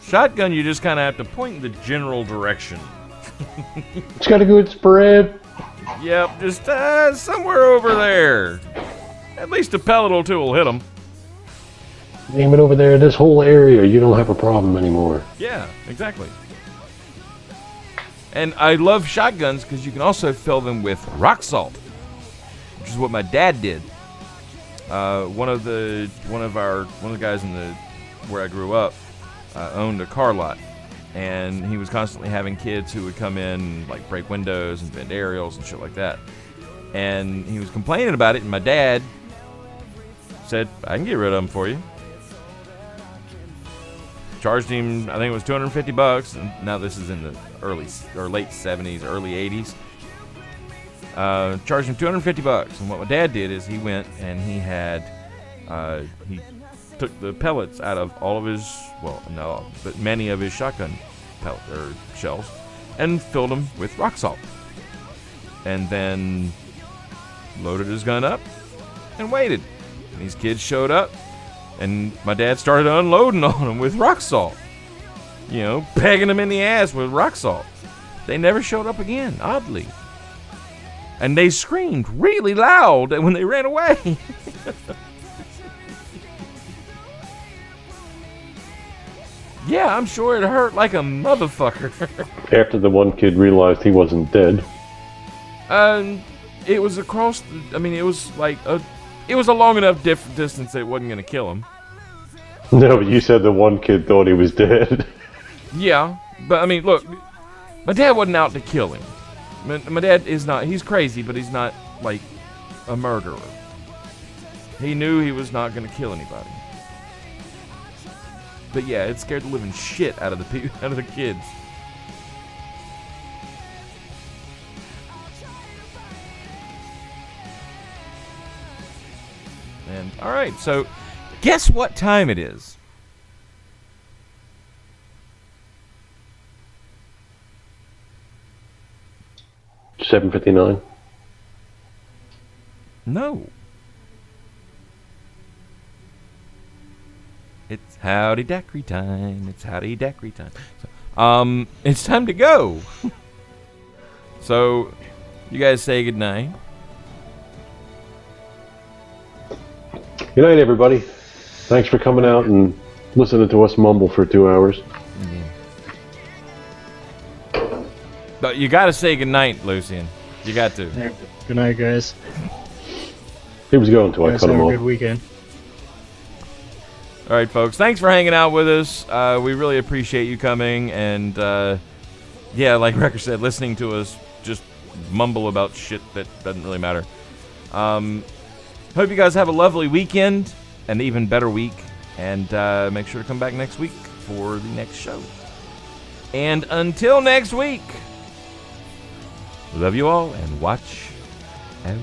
Shotgun, you just kind of have to point in the general direction. It's got a good spread. Yep, just somewhere over there. At least a pellet or two will hit them. Aim it over there, this whole area, you don't have a problem anymore. Yeah, exactly. And I love shotguns because you can also fill them with rock salt, which is what my dad did. One of the guys where I grew up owned a car lot, and he was constantly having kids who would come in and, like, break windows and bend aerials and shit like that. And he was complaining about it, and my dad said, "I can get rid of them for you." Charged him, I think it was $250, and now this is in the late 70s, early 80s. Charged him $250, and what my dad did is he went and he took the pellets out of all of his, well, no, but many of his shotgun shells, and filled them with rock salt, and then loaded his gun up and waited. And these kids showed up, and my dad started unloading on them with rock salt. You know, pegging them in the ass with rock salt. They never showed up again, oddly. And they screamed really loud when they ran away. Yeah, I'm sure it hurt like a motherfucker. After the one kid realized he wasn't dead. It was across it was like it was a long enough distance that it wasn't going to kill him. No, but you said the one kid thought he was dead. Yeah, but I mean, look, my dad wasn't out to kill him. My dad is not, he's crazy, but he's not, like, a murderer. He knew he was not going to kill anybody. But yeah, it scared the living shit out of the kids. And all right, so guess what time it is? $7:59. No. It's howdy daiquiri time. It's howdy daiquiri time. So, it's time to go. So, you guys say goodnight. Good night, everybody. Thanks for coming out and listening to us mumble for 2 hours. But you got to say goodnight, Lucian. You got to. Yeah. Good night, guys. He was going to. I Guys, cut him have a off. good weekend. All right, folks. Thanks for hanging out with us. We really appreciate you coming. And, yeah, like Wrecker said, listening to us just mumble about shit that doesn't really matter. Hope you guys have a lovely weekend, an even better week. And make sure to come back next week for the next show. And until next week, love you all and watch out.